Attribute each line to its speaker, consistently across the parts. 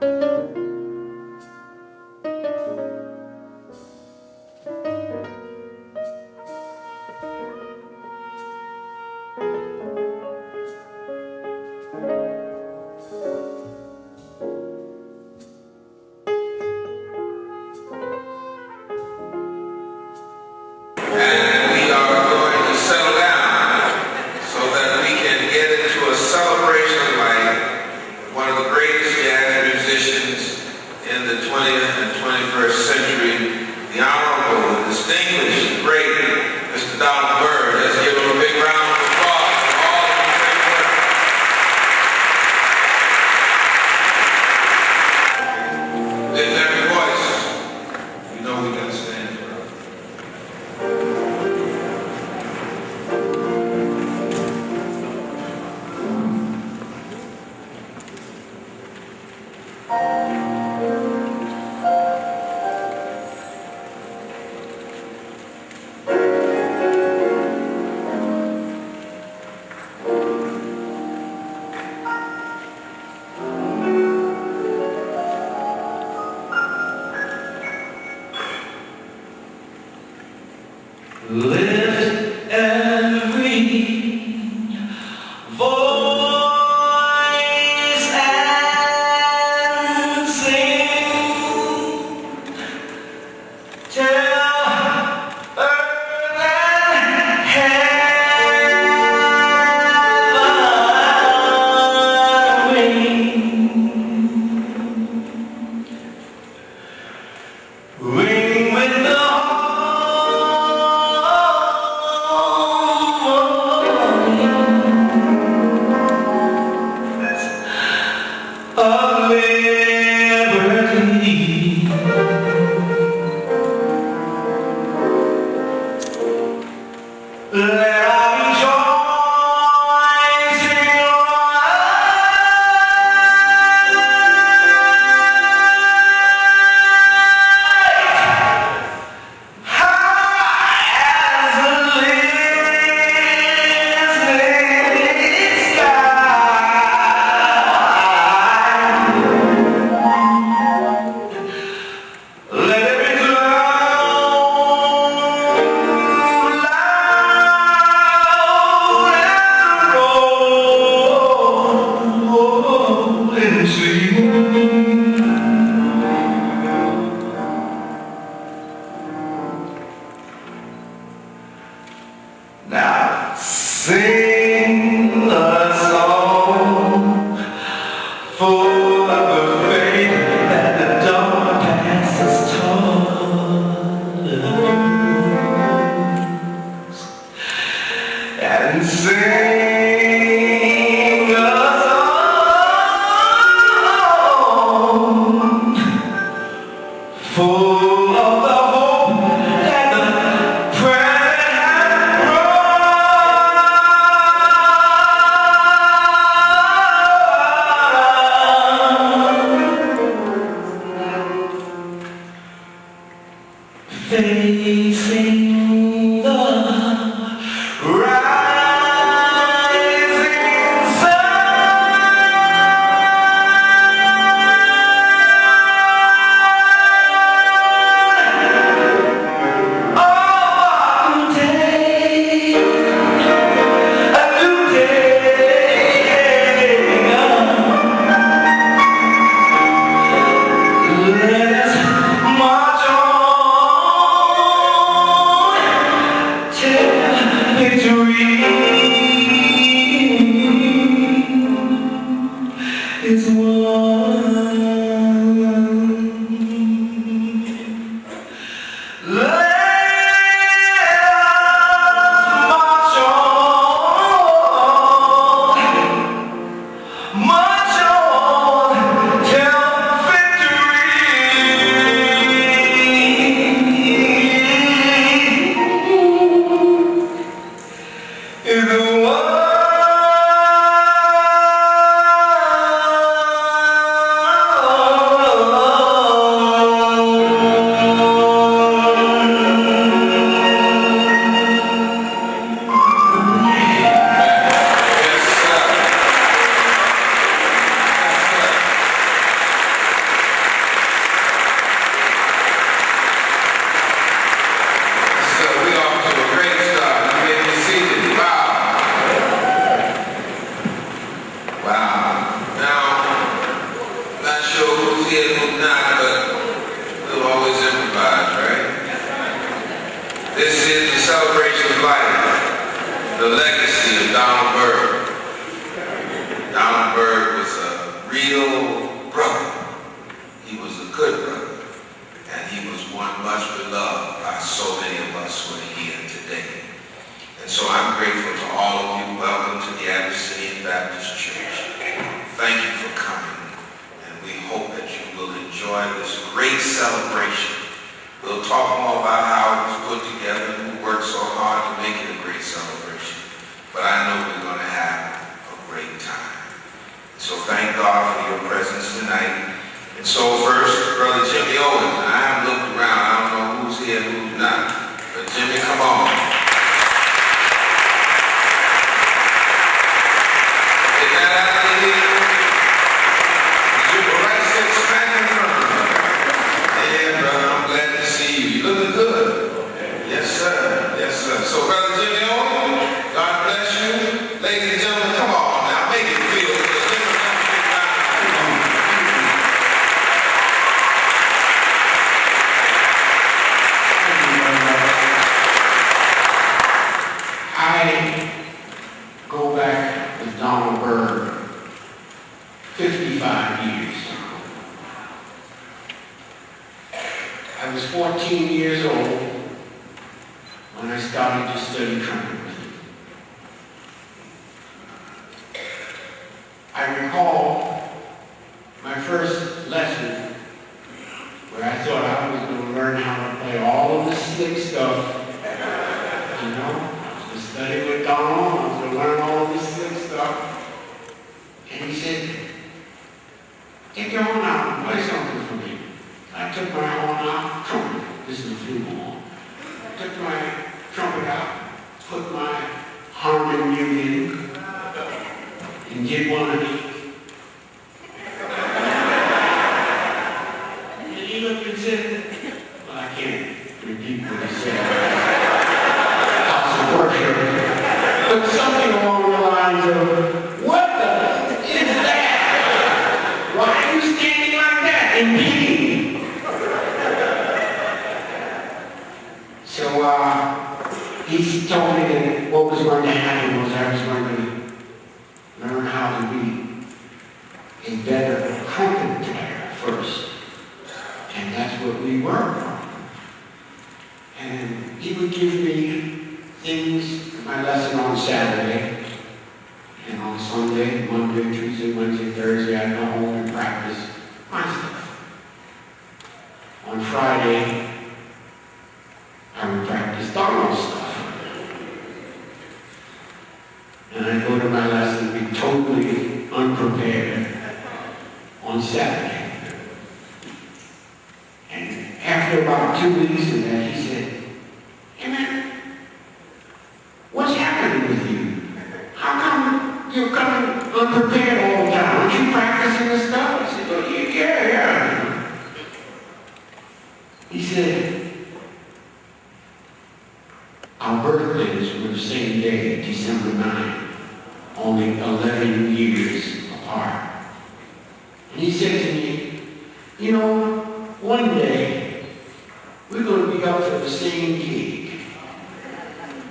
Speaker 1: And we are going to settle down so that we can get into a celebration like one of the greatest jazz musicians Abyssinian Baptist Church. Thank you for coming, and we hope that you will enjoy this great celebration. We'll talk more about how it was put together and who worked so hard to make it a great celebration. But I know we're going to have a great time. So thank God for your presence tonight. And so first, Brother Jimmy Owens, and I haven't looked around. I don't know who's here and who's not. But Jimmy, come on. Get that out of here. You're the right six man from me. Yeah, brother, I'm glad to see you. You're looking good. Yes, sir. Yes, sir. So, Brother Jimmy Owens, God bless you. Ladies and gentlemen, come on now. Make it feel good.
Speaker 2: I go back with Donald Byrd 55 years. I was 14 years old when I started to study trumpet with him. I recall my first lesson where I thought I was going to learn how to play all of the slick stuff, you know. Study with Donald, I was going to learn all this good stuff. And he said, take your horn out and play something for me. I took my horn out, trumpet. This is a flute horn. I took my trumpet out, put my harmonium in, and did one of these. And he looked and said, well, I can't repeat what he said. Worship, but something along the lines of, what the is that? Why are you standing like that and beating? So he told me that what was going to happen was I was going to learn how to be a better trumpet player first. And that's what we worked on. And he would give me things, my lesson on Saturday, and on Sunday, Monday, Tuesday, Wednesday, Thursday, I'd go home and practice my stuff. On Friday, I would practice Donald's stuff. And I'd go to my lesson and be totally unprepared on Saturday. And after about 2 weeks of that, he said, hey man, what's happening with you? How come you're coming unprepared all the time? Aren't you practicing this stuff? I said, well, yeah. He said, our birthdays were the same day, December 9, only 11 years apart. And he said to me, you know, one day we're going to be up for the same gig.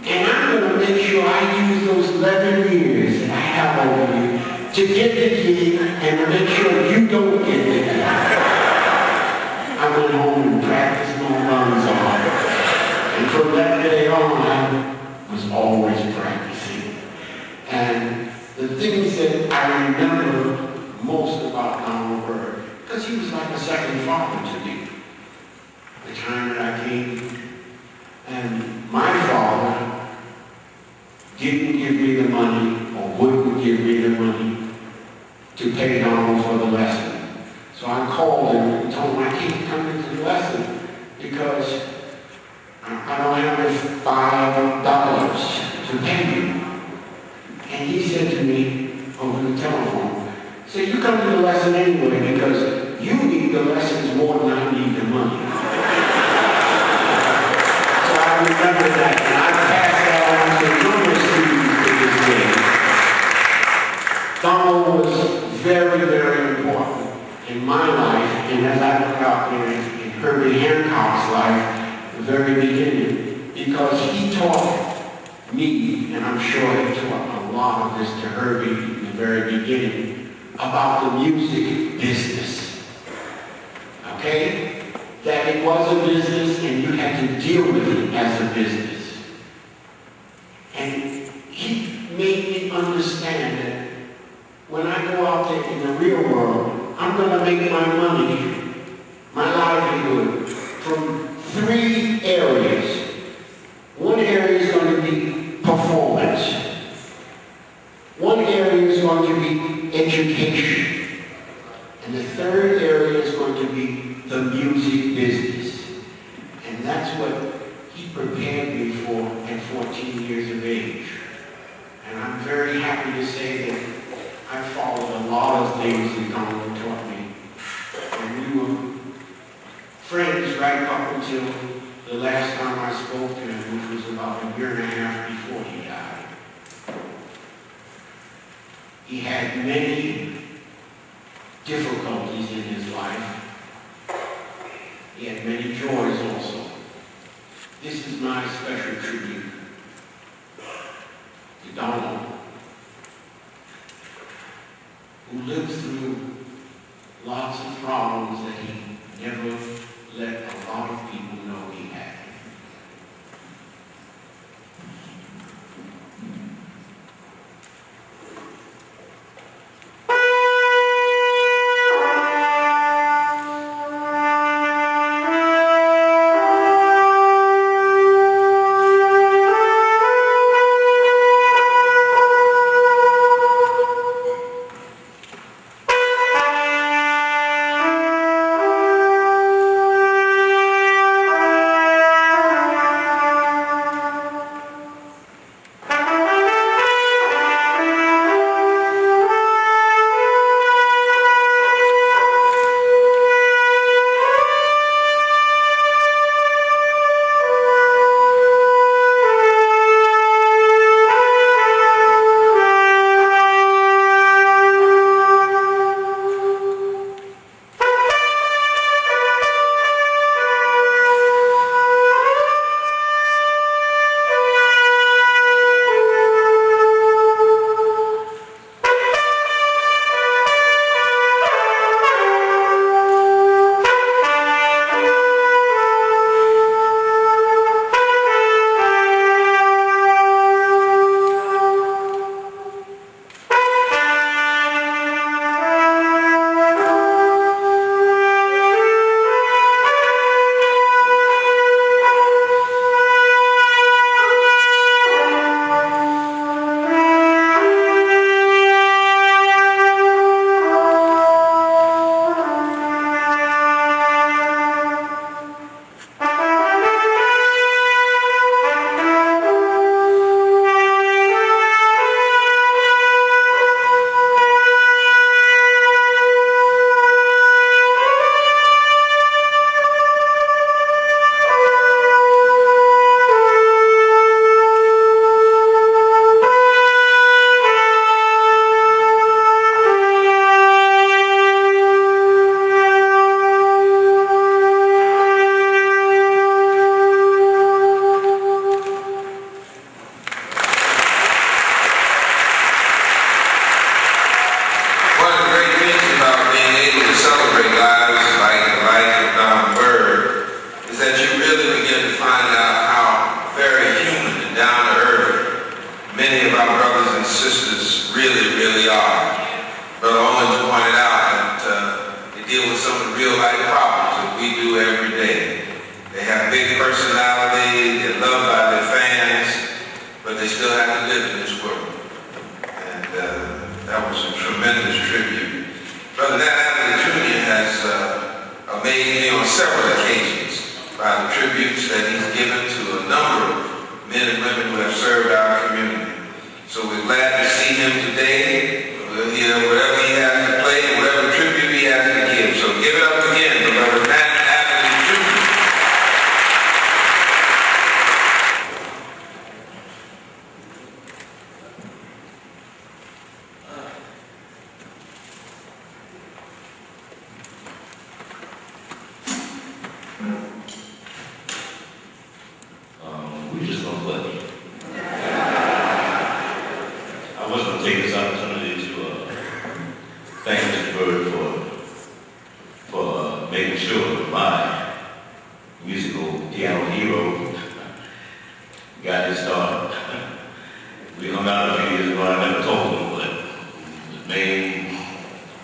Speaker 2: And I'm going to make sure I use those 11 years that I have over you to get the gig and to make sure you don't get the gig. I went home and practiced my lungs off. And from that day on, I was always practicing. And the things that I remember most about Donald Byrd, because he was like a second father to me. The time that I came, and my father didn't give me the money or wouldn't give me the money to pay Donald for the lesson. So I called him and told him I can't come into the lesson because I don't have the $5 to pay you. And he said to me over the telephone, so you come to the lesson anyway because you need the lessons more than I need the money. So I remember that, and I passed that on to numerous students to this day. Donald was very, very important in my life, and as I look out there in Herbie Hancock's life, the very beginning, because he taught me, and I'm sure he taught a lot of this to Herbie in the very beginning, about the music business. Okay? That it was a business and you had to deal with it as a business. And he made me understand that I'm going to make my money, my livelihood, from 3 areas. One area is going to be performance. One area is going to be education. And the third area is going to be the music business. And that's what he prepared me for at 14 years of age. And I'm very happy to say that I followed a lot of things that Donald taught me. And we were friends right up until the last time I spoke to him, which was about 1.5 years before he died. He had many difficulties in his life. He had many joys also. This is my special tribute to Donald, who lived through lots of problems that he never let a lot of people know he had.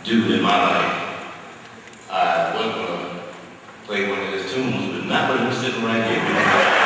Speaker 3: dude in my life
Speaker 2: sitting right here.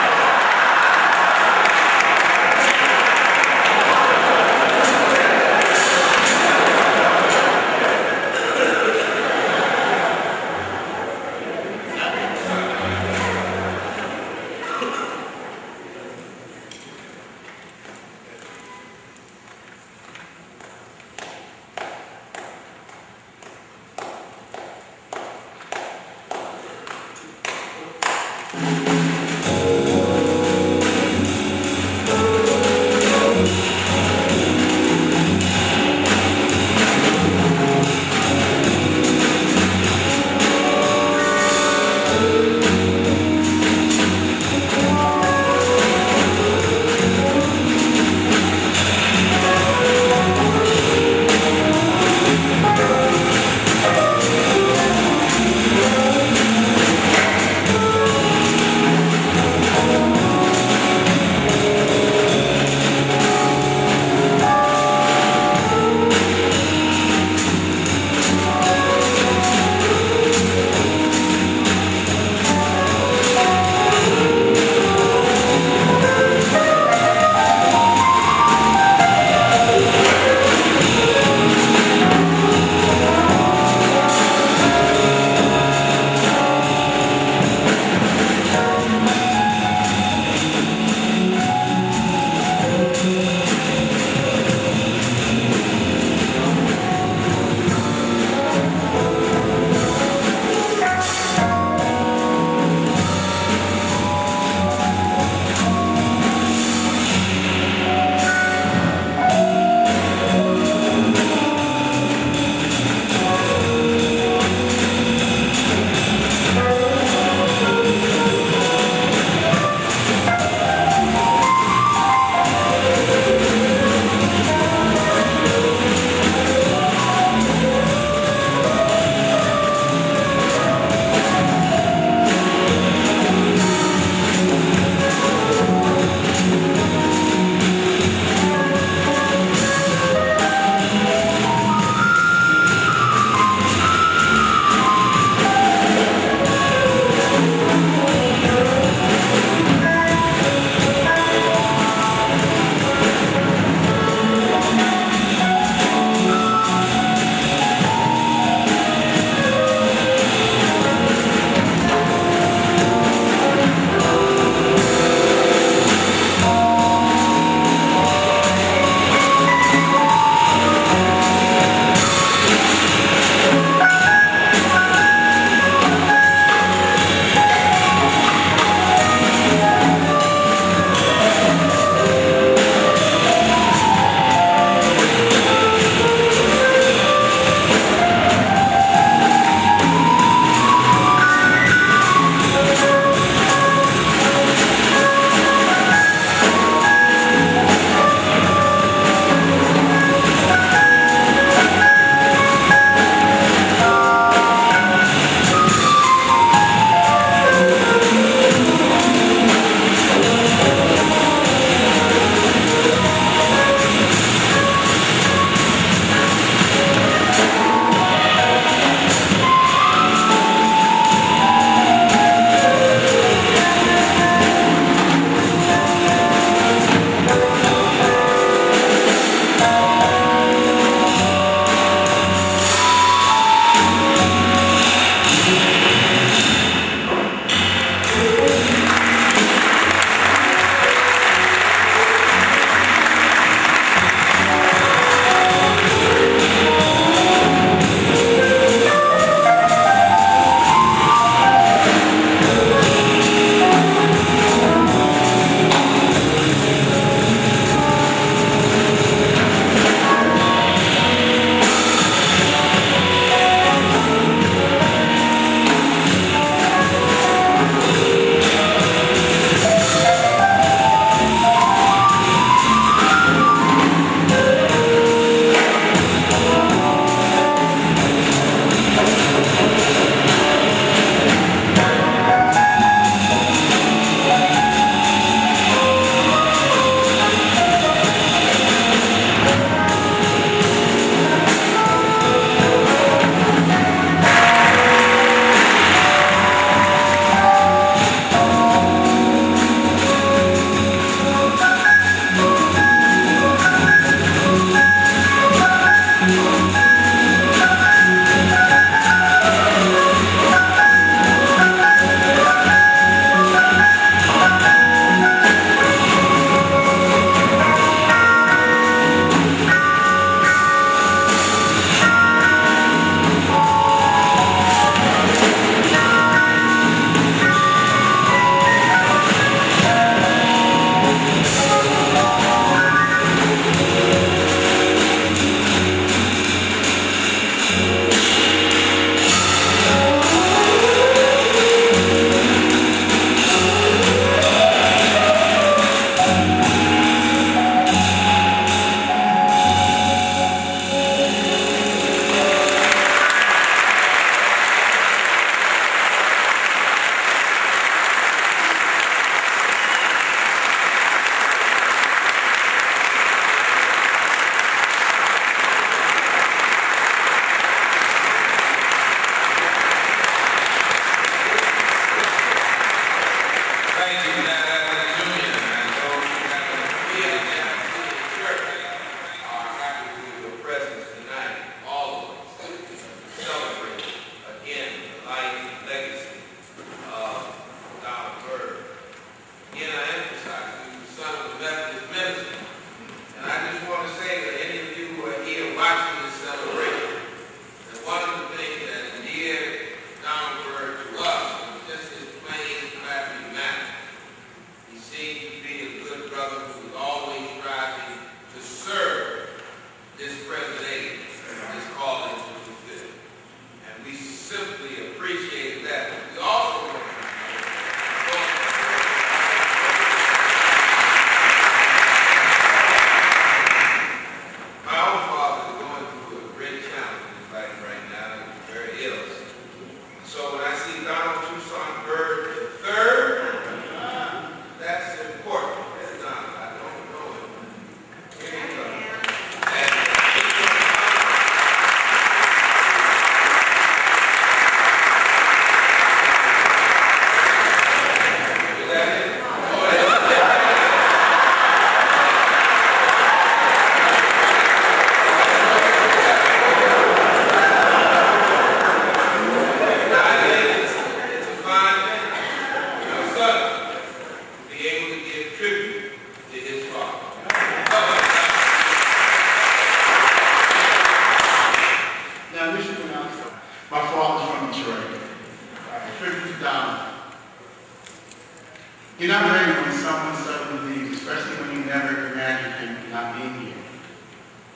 Speaker 3: You're not ready when someone suddenly leaves, especially when you never imagined him not being here.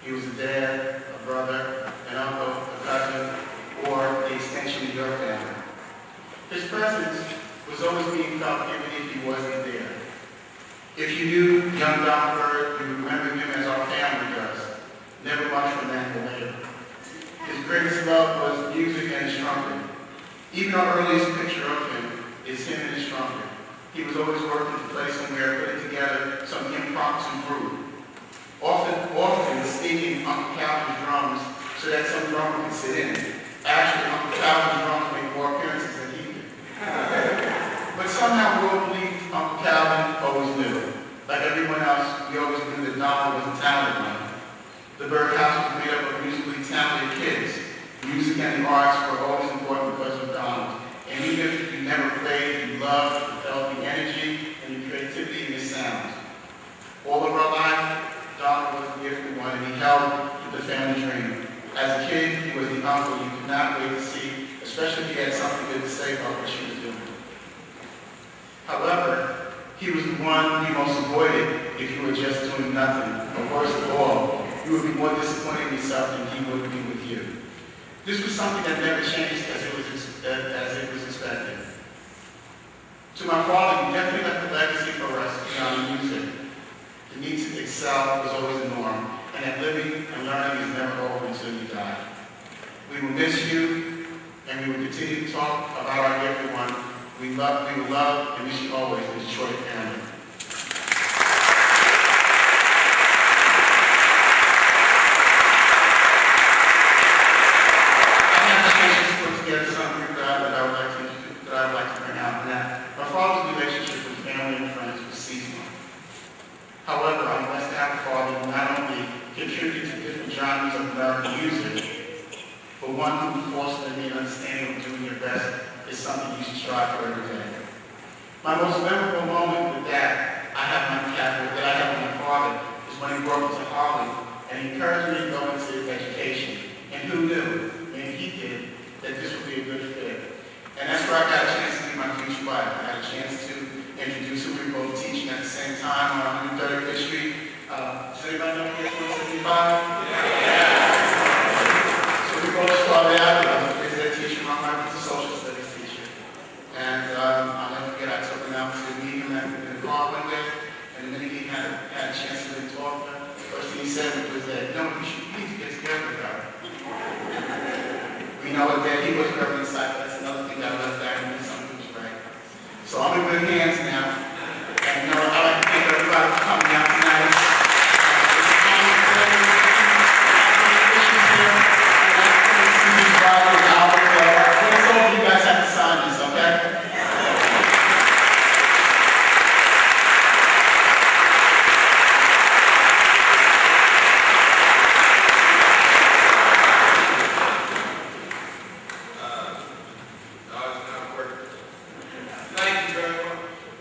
Speaker 3: He was a dad, a brother, an uncle, a cousin, or the extension of your family. His presence was always being felt even if he wasn't there. If you knew young Donald Byrd, you remember him as our family does, never much from that to later. His greatest love was music and his trumpet. Even our earliest picture of him is him and his trumpet. He was always working to play somewhere, putting together some impromptu group. Often sneaking Uncle Calvin's drums so that some drummer could sit in. Actually, Uncle Calvin's drums made more appearances than he did. But somehow we all believed Uncle Calvin always knew. Like everyone else, we always knew that Donald was a talented one. The Byrd house was made up of musically talented kids. Music and the arts were always important because of Donald. And even if you never played, you loved, you felt the energy and the creativity in his sounds. All of our life, Donald was the gifted one, and he held to the family dream. As a kid, he was the uncle you could not wait to see, especially if he had something good to say about what she was doing. However, he was the one you most avoided if you were just doing nothing. Or worse of all, you would be more disappointed in yourself than he would be with you. This was something that never changed as it was expected. To my father, he definitely left a legacy for us beyond music. The need to excel was always the norm, and that living and learning is never over until you die. We will miss you, and we will continue to talk about our gifted one. We will love and miss you always in the Detroit family. However, I'm blessed to have a father who not only contributed to different genres of American music, but one who fostered me an understanding of doing your best is something you should strive for every day. My most memorable moment with that I have with my father is when he brought me to Harlem and he encouraged me to go into education. And who knew, maybe he did, that this would be a good fit. And that's where I got a chance to meet my future wife. I had a chance to introduce her. We were both teaching at the same time on 135th Street. Does anybody know here 175? Yeah. So we both started out. I was a phys ed teacher. My wife was a social studies teacher. And I'll never forget, I took him out to meet him in the car one day. And the minute he had a chance to really talk to her, the first thing he said was that, no, you should need to get together with her. We know that he was very insightful. That's another thing that I left out and something was right. So I'm in good hands now. And you know, I'd like to thank everybody for coming out tonight. Let's hope you guys have to sign this, okay?
Speaker 1: Thank you very much.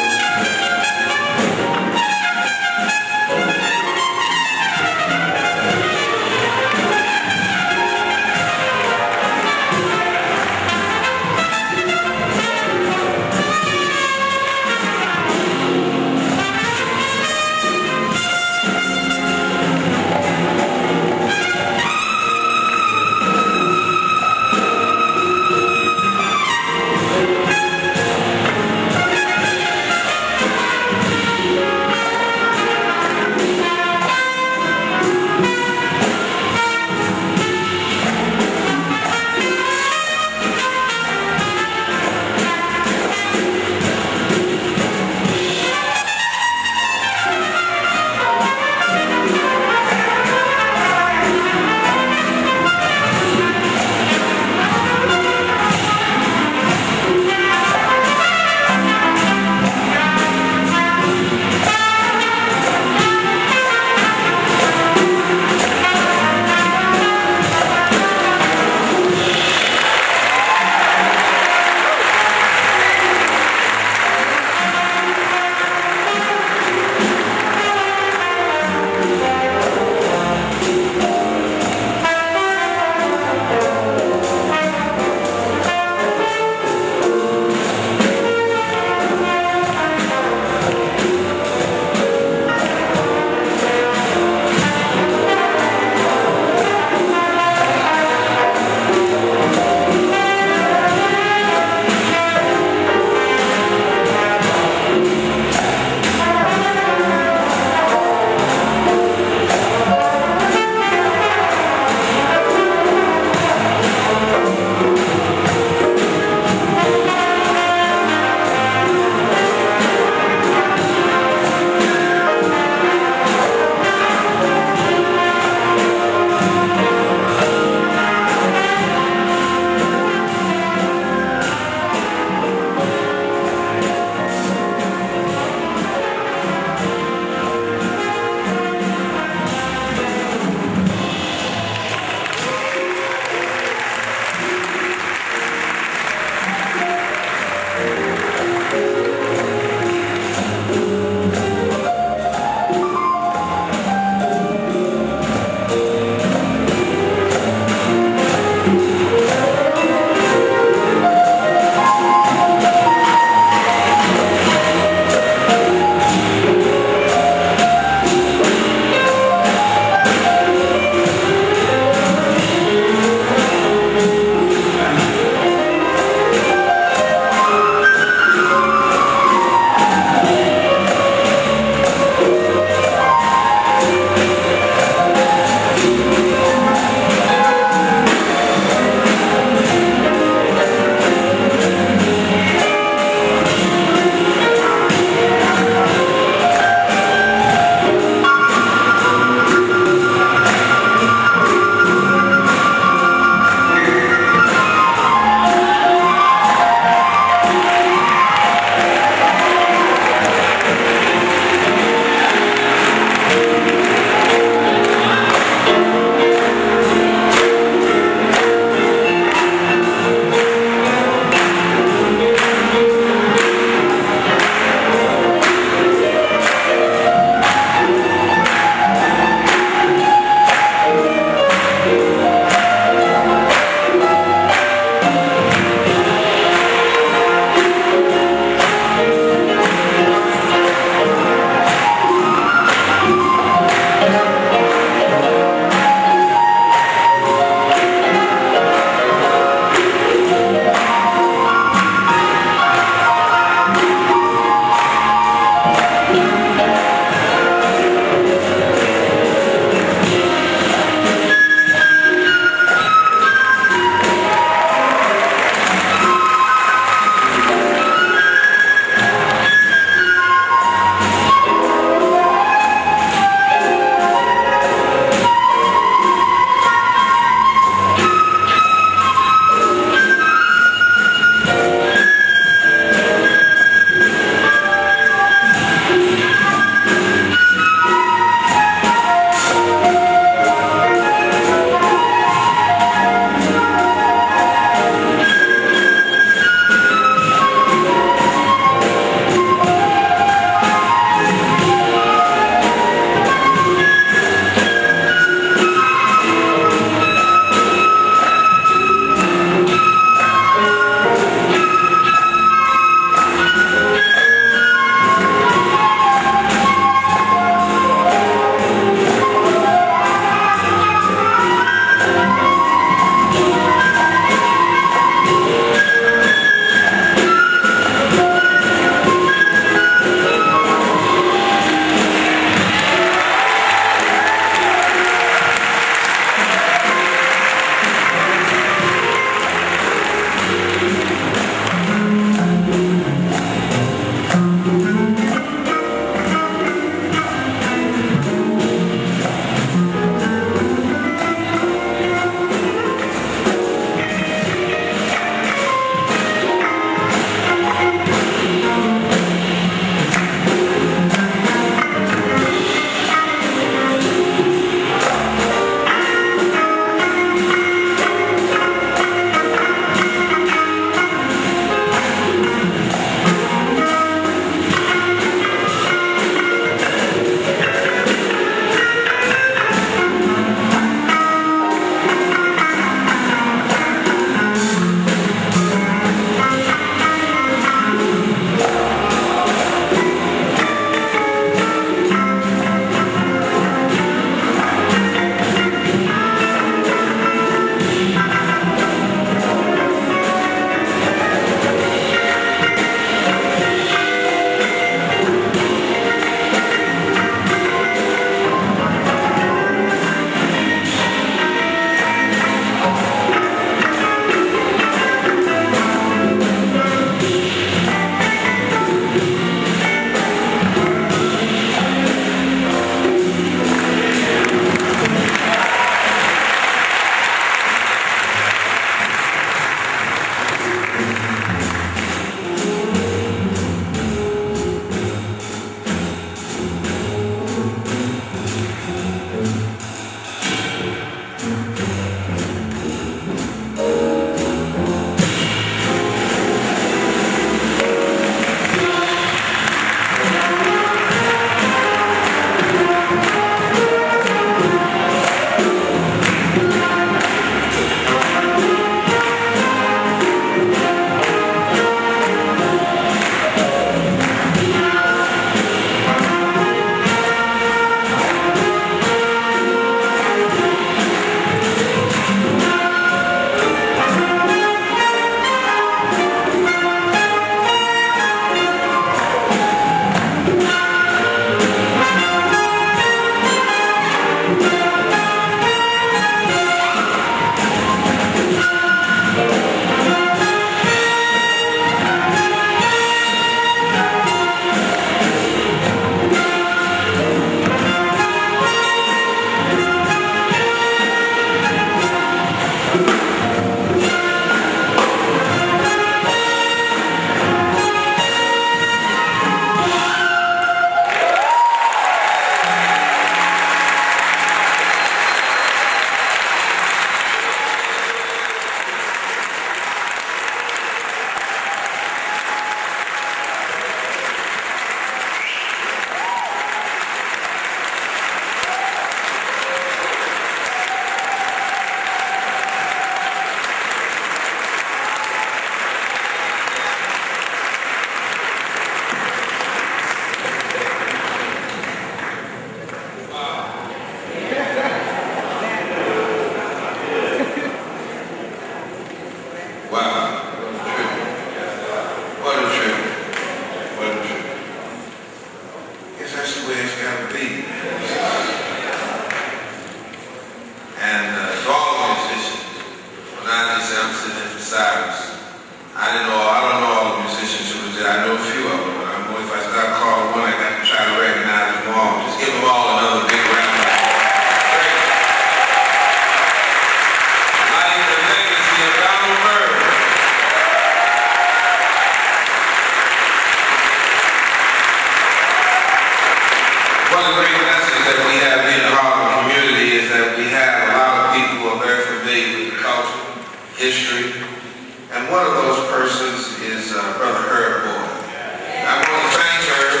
Speaker 1: And one of those persons is Brother Herb Boyd. I want to thank her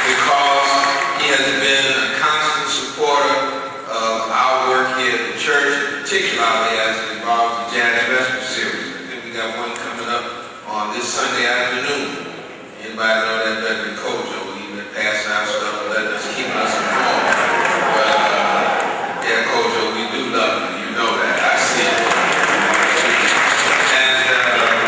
Speaker 1: because he has been a constant supporter of our work here at the church, particularly as it involves the Jazz Festival series. I think we got one coming up on this Sunday afternoon. Anybody know that better than Kojo? He's been passing out stuff and letting us, keeping us informed. Yeah, Kojo, we do love you. You know that. I see it.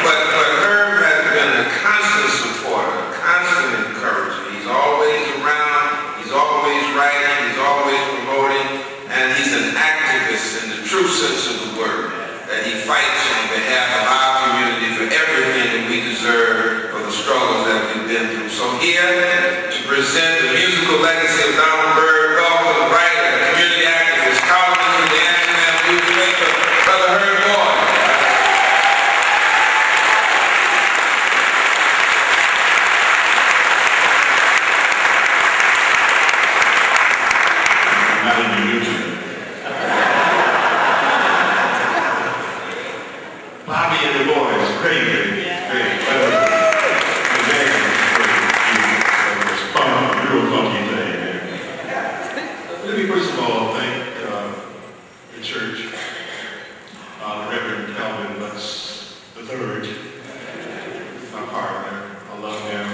Speaker 1: But Herb has been a constant supporter, a constant encourager. He's always around. He's always writing. He's always promoting. And he's an activist in the true sense of the word. That he fights on behalf of our community for everything that we deserve for the struggles that we've been through. So here to present the musical legacy of Donald Byrd, welcome, writer, community activist, columnist with the Amsterdam newspaper, Brother Herb Boyd.
Speaker 4: Not in the YouTube. Bobby and the boys, great. Real funky thing. Let me first of all thank the church, Reverend Calvin Lutz III, my partner. I love him.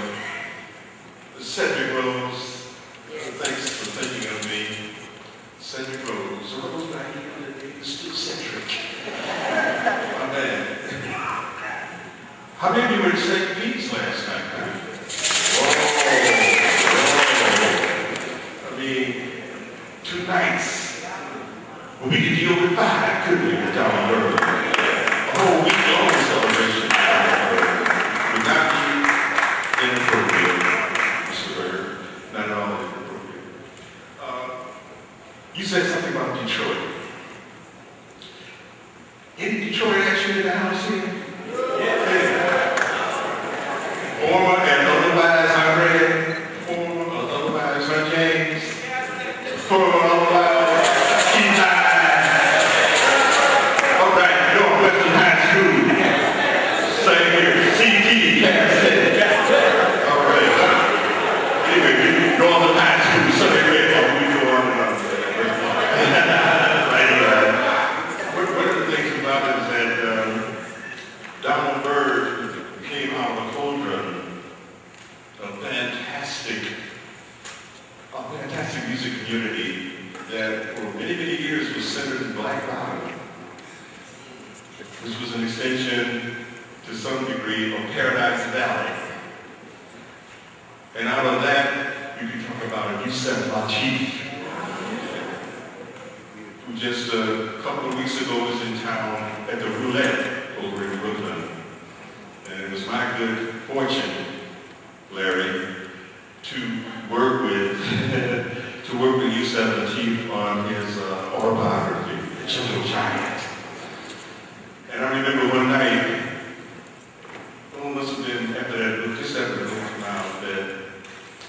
Speaker 4: Cedric Rose, thanks for thinking of me. Cedric Rose back here, it's still Cedric. My man. How many of you were at St. Pete's last night? I mean, 2 nights. Well, we could deal with 5, couldn't we, with Donald Byrd? A whole week-long celebration of Donald Byrd would not be inappropriate, Mr. Byrd. Not at all inappropriate. You said something about Detroit. Any Detroit action in the house here? Former and otherwise Andre, former or otherwise Son James, former or otherwise T-Time. All right, Northwestern High School. Same here, CT, Kansas City. All right. Anyway, Northern High School, Sunday Red, we go on and on. One of the things about it is that Donald Byrd came out of the cauldron a fantastic music community that for many, many years was centered in Black Bottom. This was an extension, to some degree, of Paradise Valley. And out of that, you can talk about a Yusef Lateef, who just a couple of weeks ago was in town at the Roulette over in Brooklyn. And it was my good fortune, Larry, to work with Yusef Lateef on his autobiography, The Gentle Giant. And I remember one night, it must have been after that, just after the book came out, that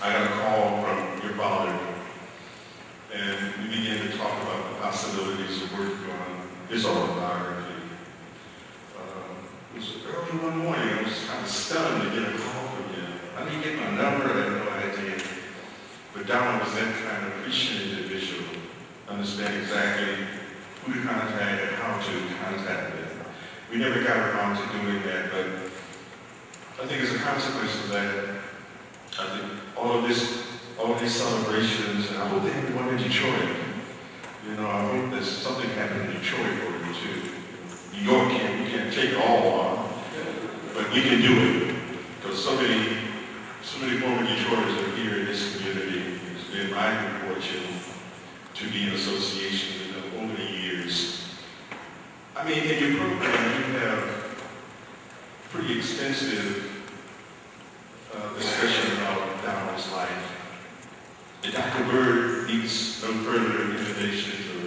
Speaker 4: I got a call from your father, and we began to talk about the possibilities of working on his autobiography. It was early one morning. I was kind of stunned to get a call from him. I didn't get my number. I had no idea. But Donald was that kind of appreciative individual. Understand exactly who to contact and how to contact them. We never got around to doing that, but I think as a consequence of that, I think all of these celebrations, and I hope they have one in Detroit. You know, I hope that something happened in Detroit for you too. New York we can't take it all on, but we can do it. Because so many former Detroiters are here in this community. It's been my good fortune to be in association with them over the years. I mean, in your program, you have pretty extensive discussion about Donald's life. And Dr. Byrd needs no further innovations or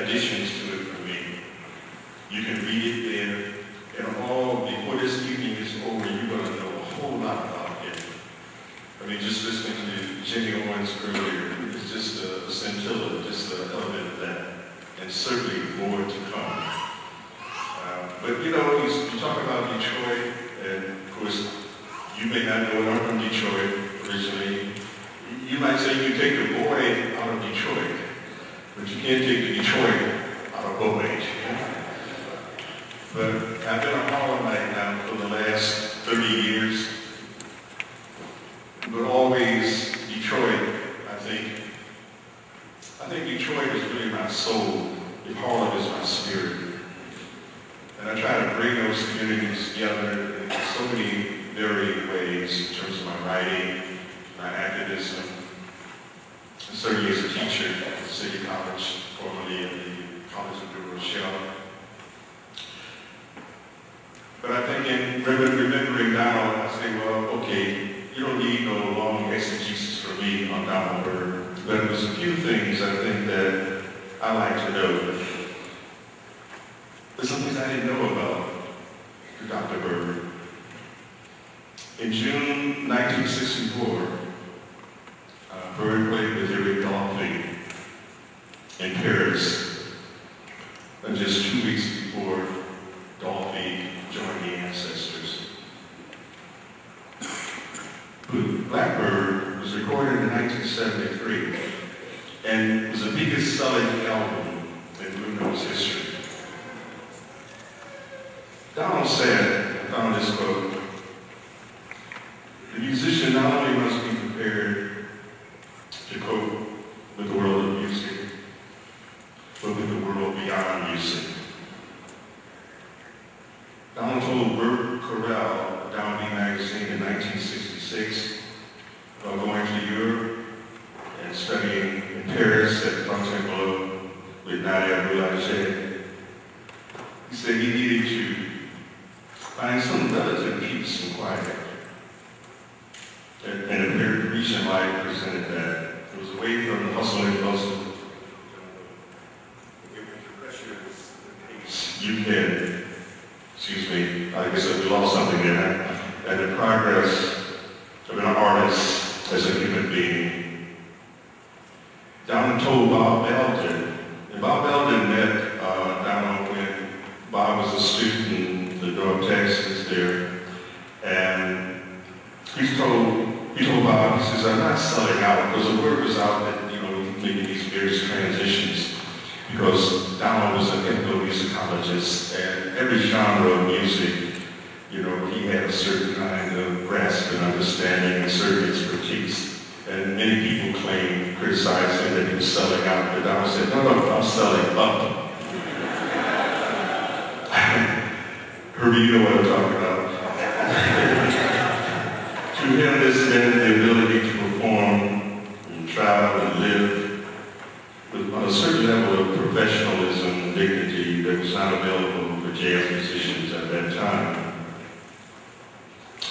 Speaker 4: additions to it for me. You can read it there, and before this evening is over, you're going to know a whole lot about him. I mean, just listening to Jenny Owens earlier, it's just a scintilla, just an element of that, and certainly more to come. But But you know, you talk about Detroit, and of course, you may not know it. I'm from Detroit originally. You might say you take the boy out of Detroit, but you can't take the Detroit out of Boyd. But I've been a Harlemite now for the last 30 years, but always Detroit, I think Detroit is really my soul, if Harlem is my spirit. And I try to bring those communities together in so many varying ways in terms of my writing, my activism, and certainly as a teacher at the City College, formerly at the College of New Rochelle. But I think in remembering Donald, I say, well, okay, you don't need no long exegesis for me on Donald Byrd. But there's a few things I think that I like to know. There's some things I didn't know about Dr. Byrd. In June 1964, Byrd played with Eric Dolphy in Paris. And just 2 weeks before Dolphy joined the Ancestors. Blackbird was recorded in 1973 and was the biggest selling album in Blue Note's history. Donald said, I found this quote, the musician not only must be prepared to cope with the world of music, but with the world beyond music. Donald told Bert Corral of Downbeat magazine in 1966 about going to Europe and studying in Paris at Fontainebleau with Nadia Boulanger. He said he needed to find some relative peace and quiet. And a very Parisian life presented that. It was away from the hustle and bustle. You can, excuse me, I guess we lost something there. And the progress of an artist as a human being. Donald told Bob Belden, and Bob Belden met Donald when Bob was a student in the North Texas there. And he told Bob, he says, I'm not selling out, because the word was out that, you know, making these various transitions, because Donald was an ethnomusicologist, and every genre of music, you know, he had a certain kind of grasp and understanding and certain expertise. And many people criticized him that he was selling out, but Donald said, no, I'm selling up. Herbie, you know what I'm talking about. To him, this meant the ability to perform and travel and live on a certain level of professionalism and dignity that was not available for jazz musicians at that time.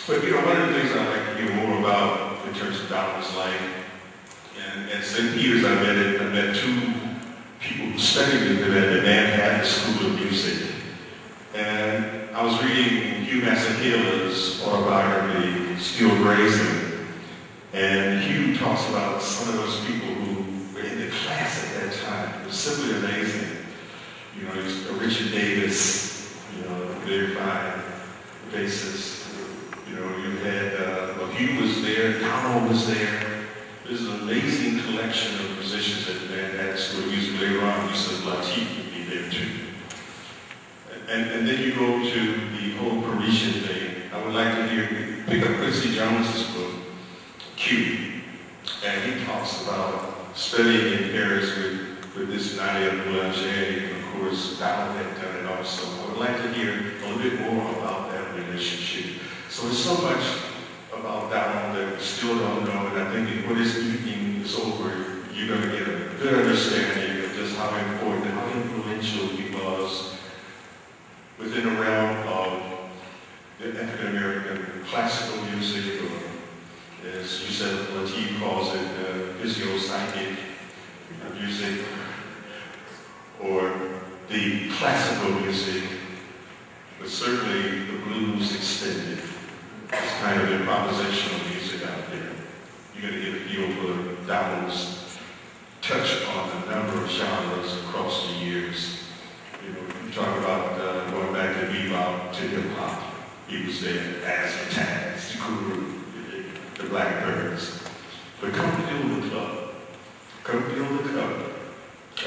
Speaker 4: But you know, one of the things I'd like to hear more about in terms of Donald's life, and at St. Peter's I met two people who studied with him at the Manhattan School of Music. And I was reading Hugh Masekela's autobiography, Still Grazing, and Hugh talks about some of those people who were in the class at that time. It was simply amazing. You know, Richard Davis, you know, very fine bassist. You know, you had, Hugh was there, Donald was there. There's an amazing collection of musicians at the Manhattan School of Music. Later on, Yusuf Lateef would be there too. And then you go to the whole Parisian thing. I would like to pick up Quincy Jones's book, Q, and he talks about studying in Paris with this Nadia Boulanger, and of course, Donald had done it also. I would like to hear a little bit more about that relationship. So there's so much about Donald that we still don't know, and I think when this evening is over, you're going to get a good understanding of just how important, how influential he was within the realm of the African American classical music, or as you said, Lateef calls it, physio-psychic music, or the classical music, but certainly the blues extended. It's kind of improvisational music out there. You're going to get a feel for Donald's touch on a number of genres across the years. You know, you talk about going back to bebop hip-hop. He was there as a Taz, the guru, the Blackbirds. But come feel the club. Come feel the cup.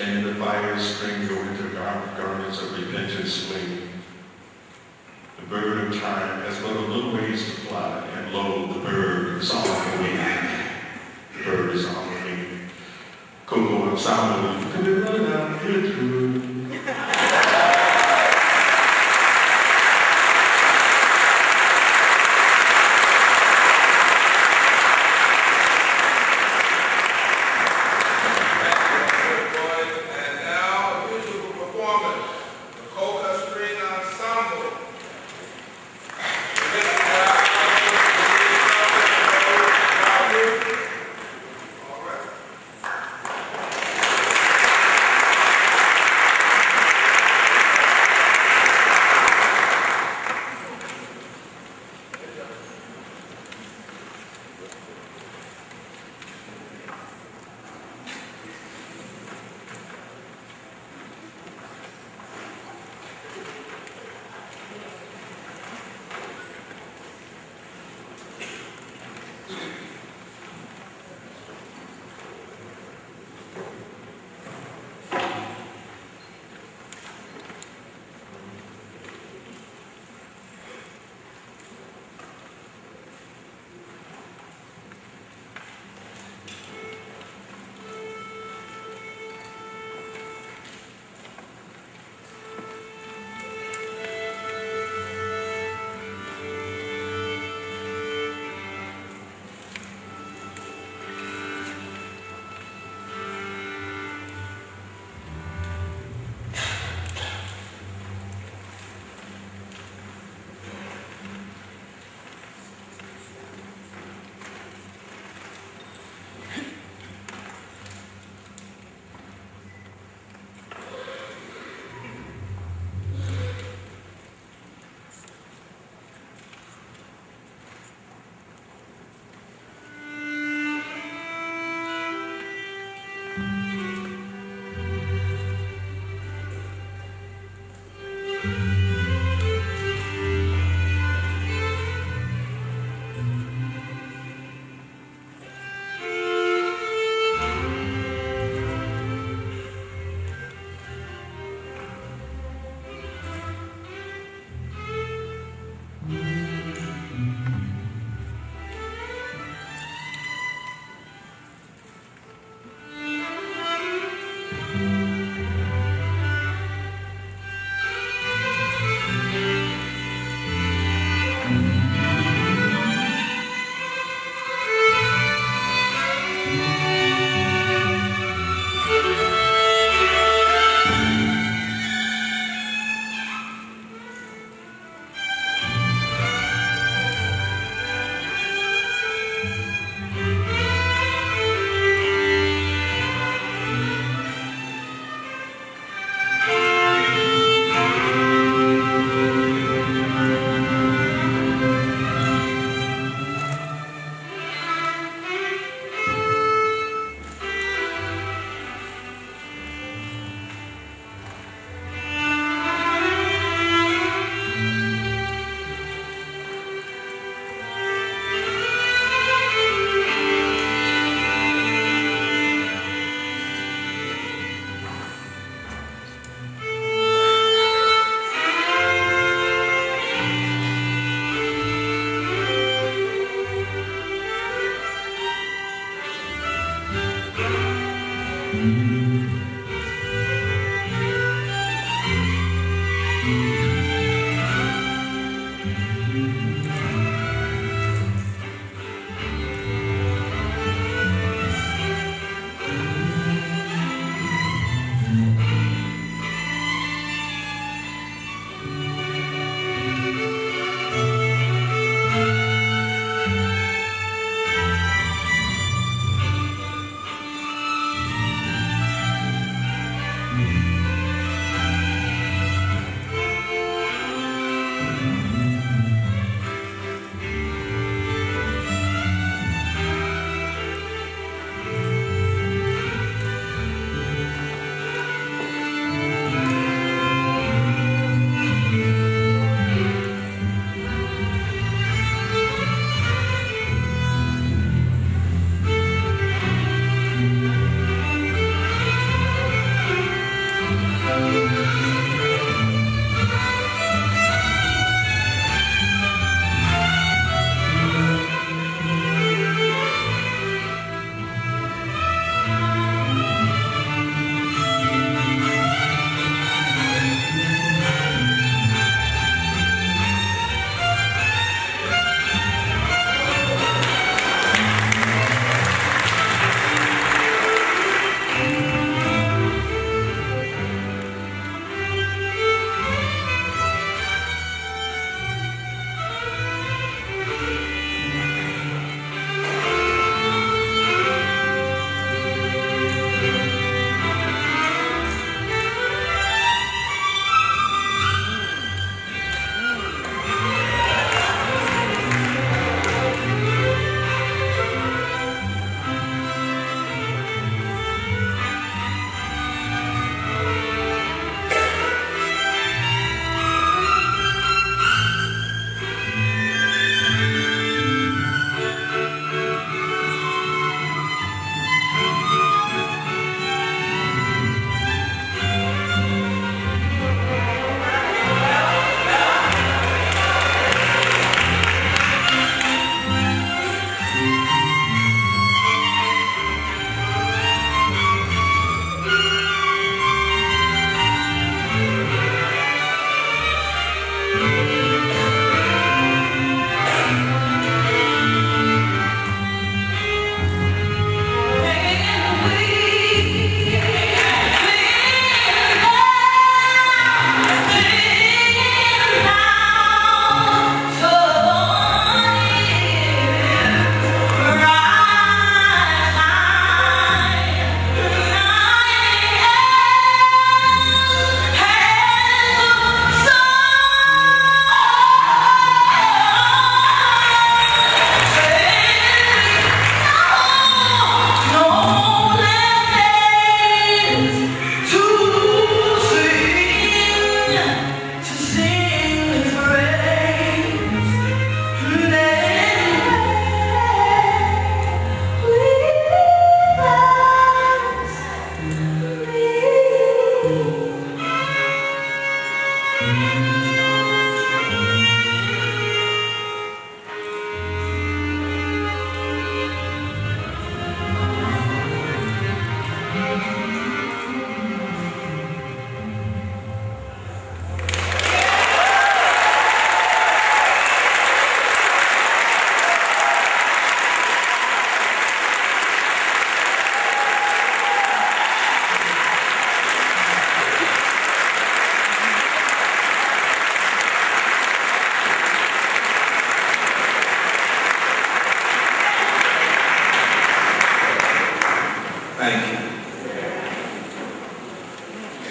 Speaker 4: And the fire string go into garments of repentance swing. The bird of time has but a little ways to fly, and lo, the bird is on the wing. The bird is on the wing. Congo ensemble, come and run out, get it through.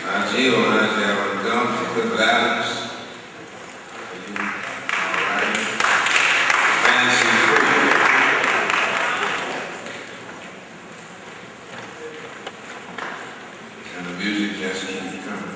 Speaker 1: Gio, has you ever come to Clifford Adams? All right. Fancy free. And the music just keeps coming.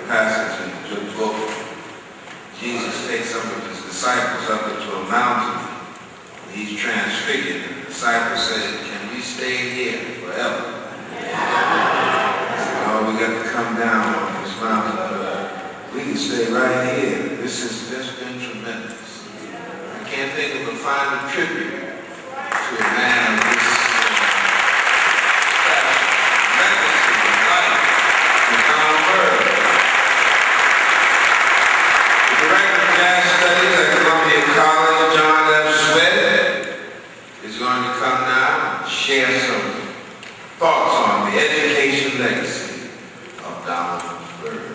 Speaker 1: passage in the good book. Jesus takes some of his disciples up into a mountain. He's transfigured. And the disciples said, "Can we stay here forever?" Oh, we got to come down on this mountain. We can stay right here. This has just been tremendous. I can't think of a finer tribute to a man of this legacy of life than Donald Byrd. The director of jazz studies at Columbia College, John F. Sweat, is going to come now and share some thoughts on the education legacy of Donald Byrd.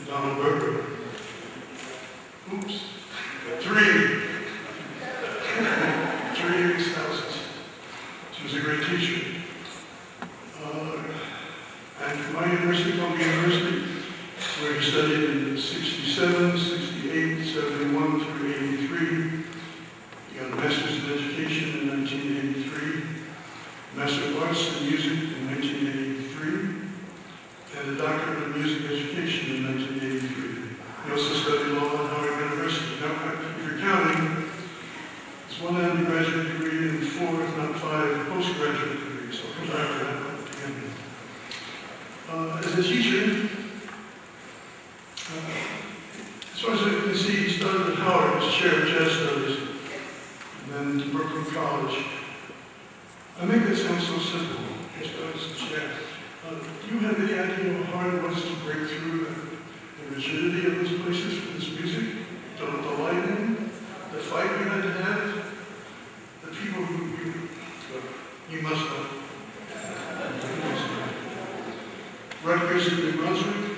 Speaker 5: Donald Byrd. Oops. Three spouses. She was a great teacher. And from my university, Columbia University, where he studied in 67, 68, 71 through 83. He got a master's in education in 1983, Master of Arts in Music in 1983, and a doctorate in music education in 1983. He also studied law at Howard University. Now, if you're counting, it's one undergraduate degree and 4, if not 5, postgraduate degrees. I'll come back to that again. As a teacher, as far as I can see, he started at Howard as chair of jazz studies, and then to Brooklyn College. I make that sound so simple. He started as a chair. Do you have any idea how hard it was to break through the rigidity of those places for this music? The lighting, the fight we had to have, the people who you must know. Rutgers in New Brunswick,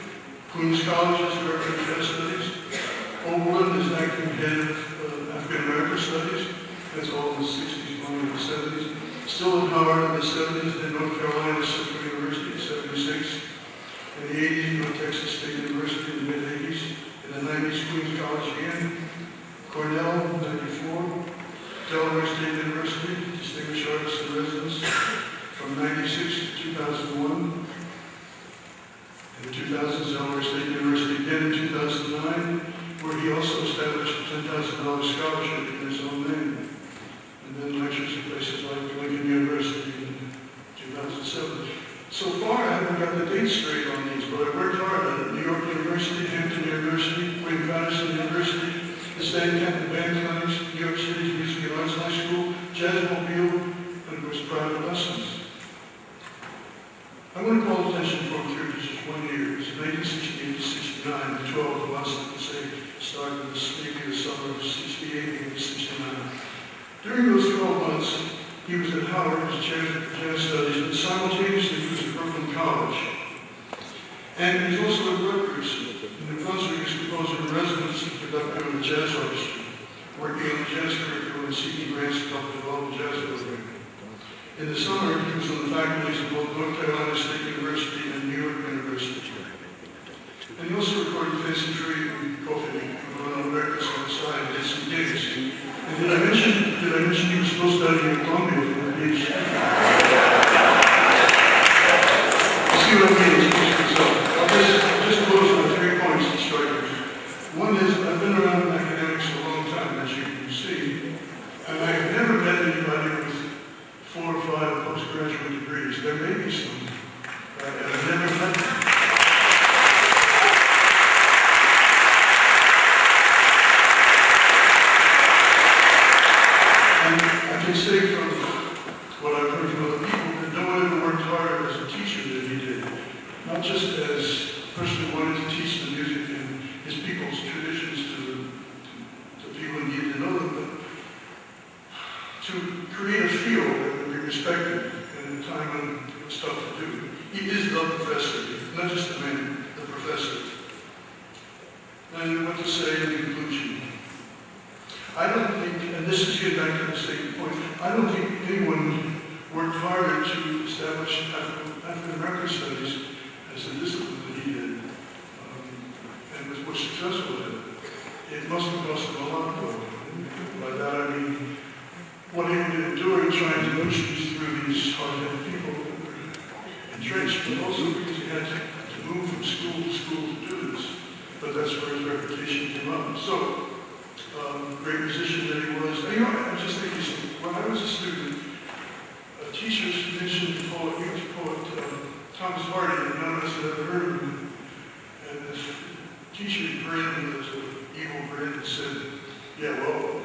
Speaker 5: Queens College as director of jazz studies, Oberlin is acting head of African American studies. That's all in the 60s, going into the 70s. Still at Howard in the 70s, then North Carolina Central University in 76. In the 80s, North Texas State University in the mid-80s. In the 90s, Queens College again. Cornell, 94. Delaware State University, Distinguished Artist in Residence from 96 to 2001. In 2000, Delaware State University again in 2009, where he also established a $10,000 scholarship in his own name. And then lectures at places like Lincoln University in 2007. So far, I haven't got the dates straight on these, but I worked hard at New York University, Hampton University, Wayne-Patterson University, the Stanton Band Clinics, New York City's Music and Arts High School, Jazzmobile, and of course, private lessons. I want to call attention for through just 1 year. It's 1968 to 69, the 12 months, let's say, started maybe the summer of 68 and 69. During those 12 months, he was at Howard as chair of jazz studies, and simultaneously he was at Brooklyn College. And he was also at Rutgers, in New Brunswick as composer in residence and conductor of the jazz orchestra, working on the jazz curriculum in was seeking grants to help develop the jazz program. In the summer, he was on the faculties of both North Carolina State University and New York University. And he also recorded Fancy Tree and Coffee, on records on the side, did some gigs. And did I mention he was supposed to study in Columbia for the beach? See what I mean? So I'll just close on 3 points to strike me. One is, I've been around academics a long time, as you can see, and I've never met anybody with 4 or 5 postgraduate degrees. There may be some, and I've never met them. And I can say from what I've heard from other people that no one ever worked harder as a teacher than he did. Not just as a person who wanted to teach the music and his people's traditions to people who needed to know them, but to create a field that would be respected in a time when it was tough to do. He is the professor, not just the man, the professor. And what to say in conclusion? I don't think, and this is getting back to the same point, I don't think anyone worked harder to establish African American studies as a discipline that he did, and was more successful at it. It must have cost him a lot more. By that I mean, what he did doing, trying to push these through these hard-headed people that were entrenched, but also because he had to move from school to school to do this. But that's where his reputation came up. So, great musician that he was. And, I just think when I was a student, teachers mentioned the poet, Thomas Hardy, and none of us had ever heard of him. And this teacher grinned with an evil grin and said, yeah, well,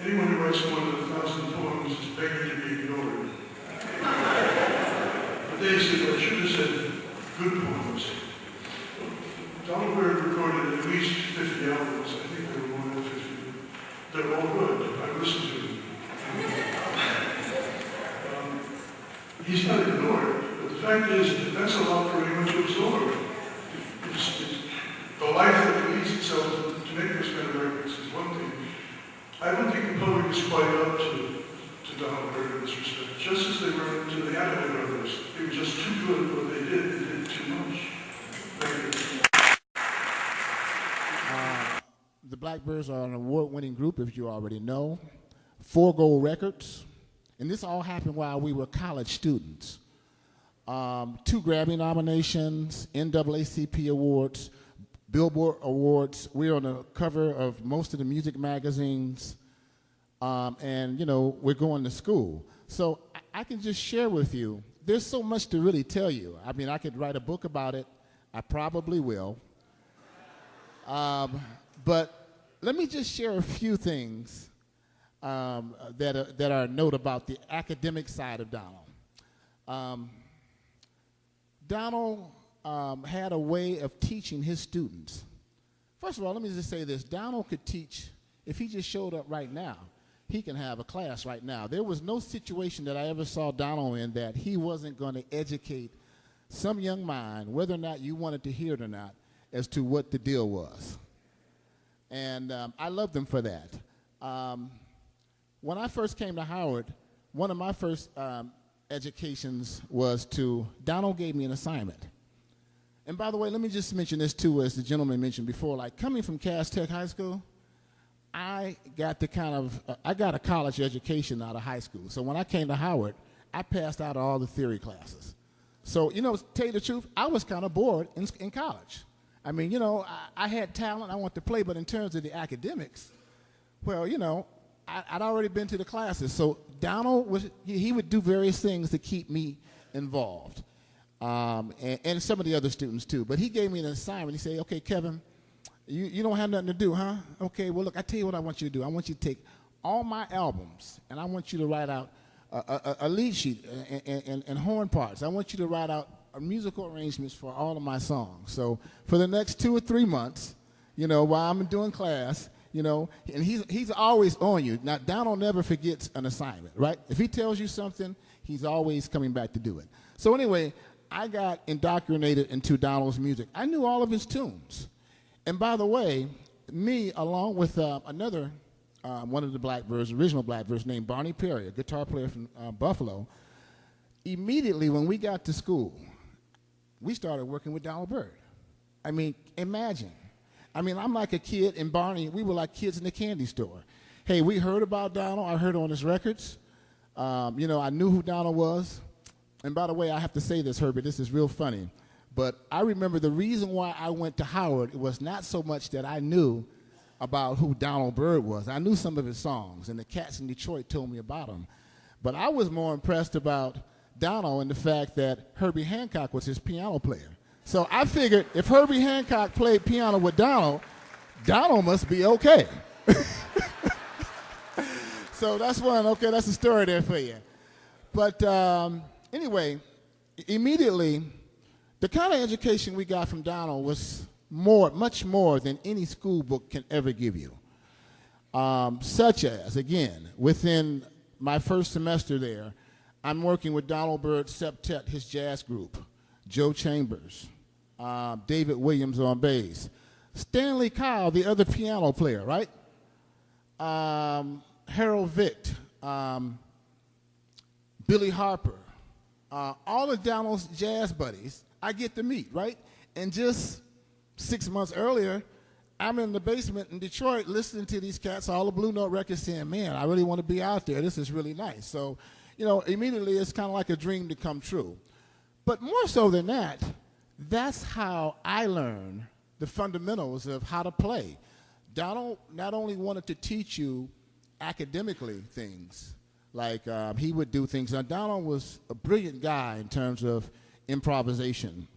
Speaker 5: anyone who writes more than 1,000 poems is begging to be ignored. But then he said, well, I should have said good poems. Donald Byrd recorded at least 50 albums. I think there were more than 50. They're all good. I listened to them. He's not ignored, but the fact is that that's a lot for anyone to absorb. It's the life that leads itself to make those kind of records is one thing. I don't think the public is quite up to Donald Byrd in this respect. Just as they were to the Adelaide brothers. They were just too good at what they did too much. Thank you.
Speaker 6: The Blackbirds are an award-winning group, if you already know. 4 gold records. And this all happened while we were college students. 2 Grammy nominations, NAACP awards, Billboard awards. We're on the cover of most of the music magazines. And, we're going to school. So I can just share with you, there's so much to really tell you. I mean, I could write a book about it. I probably will. But let me just share a few things that are a note about the academic side of Donald. Donald had a way of teaching his students. First of all, let me just say this. Donald could teach, if he just showed up right now, he can have a class right now. There was no situation that I ever saw Donald in that he wasn't going to educate some young mind, whether or not you wanted to hear it or not, as to what the deal was. And I loved him for that. When I first came to Howard, one of my first educations was Donald gave me an assignment. And by the way, let me just mention this too, as the gentleman mentioned before, like coming from Cass Tech High School, I got a college education out of high school. So when I came to Howard, I passed out all the theory classes. So, to tell you the truth, I was kind of bored in college. I mean, I had talent, I wanted to play, but in terms of the academics, well, I'd already been to the classes. So Donald he would do various things to keep me involved, and some of the other students too. But he gave me an assignment. He said, okay, Kevin, you don't have nothing to do, huh? Okay, well, look, I tell you what I want you to do. I want you to take all my albums, and I want you to write out a lead sheet and horn parts. I want you to write out musical arrangements for all of my songs. So for the next 2 or 3 months, while I'm doing class, and he's always on you. Now, Donald never forgets an assignment, right? If he tells you something, he's always coming back to do it. So anyway, I got indoctrinated into Donald's music. I knew all of his tunes. And by the way, me, along with another one of the Blackbyrds, original Blackbyrds, named Barney Perry, a guitar player from Buffalo. Immediately when we got to school, we started working with Donald Byrd. I mean, imagine. I mean, I'm like a kid, and Barney, we were like kids in the candy store. Hey, we heard about Donald. I heard on his records. You know, I knew who Donald was. And by the way, I have to say this, Herbert, this is real funny. But I remember the reason why I went to Howard was not so much that I knew about who Donald Byrd was. I knew some of his songs, and the cats in Detroit told me about him. But I was more impressed about Donald and the fact that Herbie Hancock was his piano player. So I figured if Herbie Hancock played piano with Donald, Donald must be okay. So that's one, okay, that's a story there for you. But anyway, immediately, the kind of education we got from Donald was much more than any school book can ever give you. Such as, again, within my first semester there, I'm working with Donald Byrd Septet, his jazz group, Joe Chambers, David Williams on bass, Stanley Kyle, the other piano player, right? Harold Vick, Billy Harper, all of Donald's jazz buddies, I get to meet, right? And just 6 months earlier, I'm in the basement in Detroit listening to these cats, all the Blue Note records, saying, man, I really want to be out there. This is really nice. So, you know, immediately it's kind of like a dream to come true. But more so than that, that's how I learned the fundamentals of how to play. Donald not only wanted to teach you academically things, like he would do things. Now, Donald was a brilliant guy in terms of improvisation.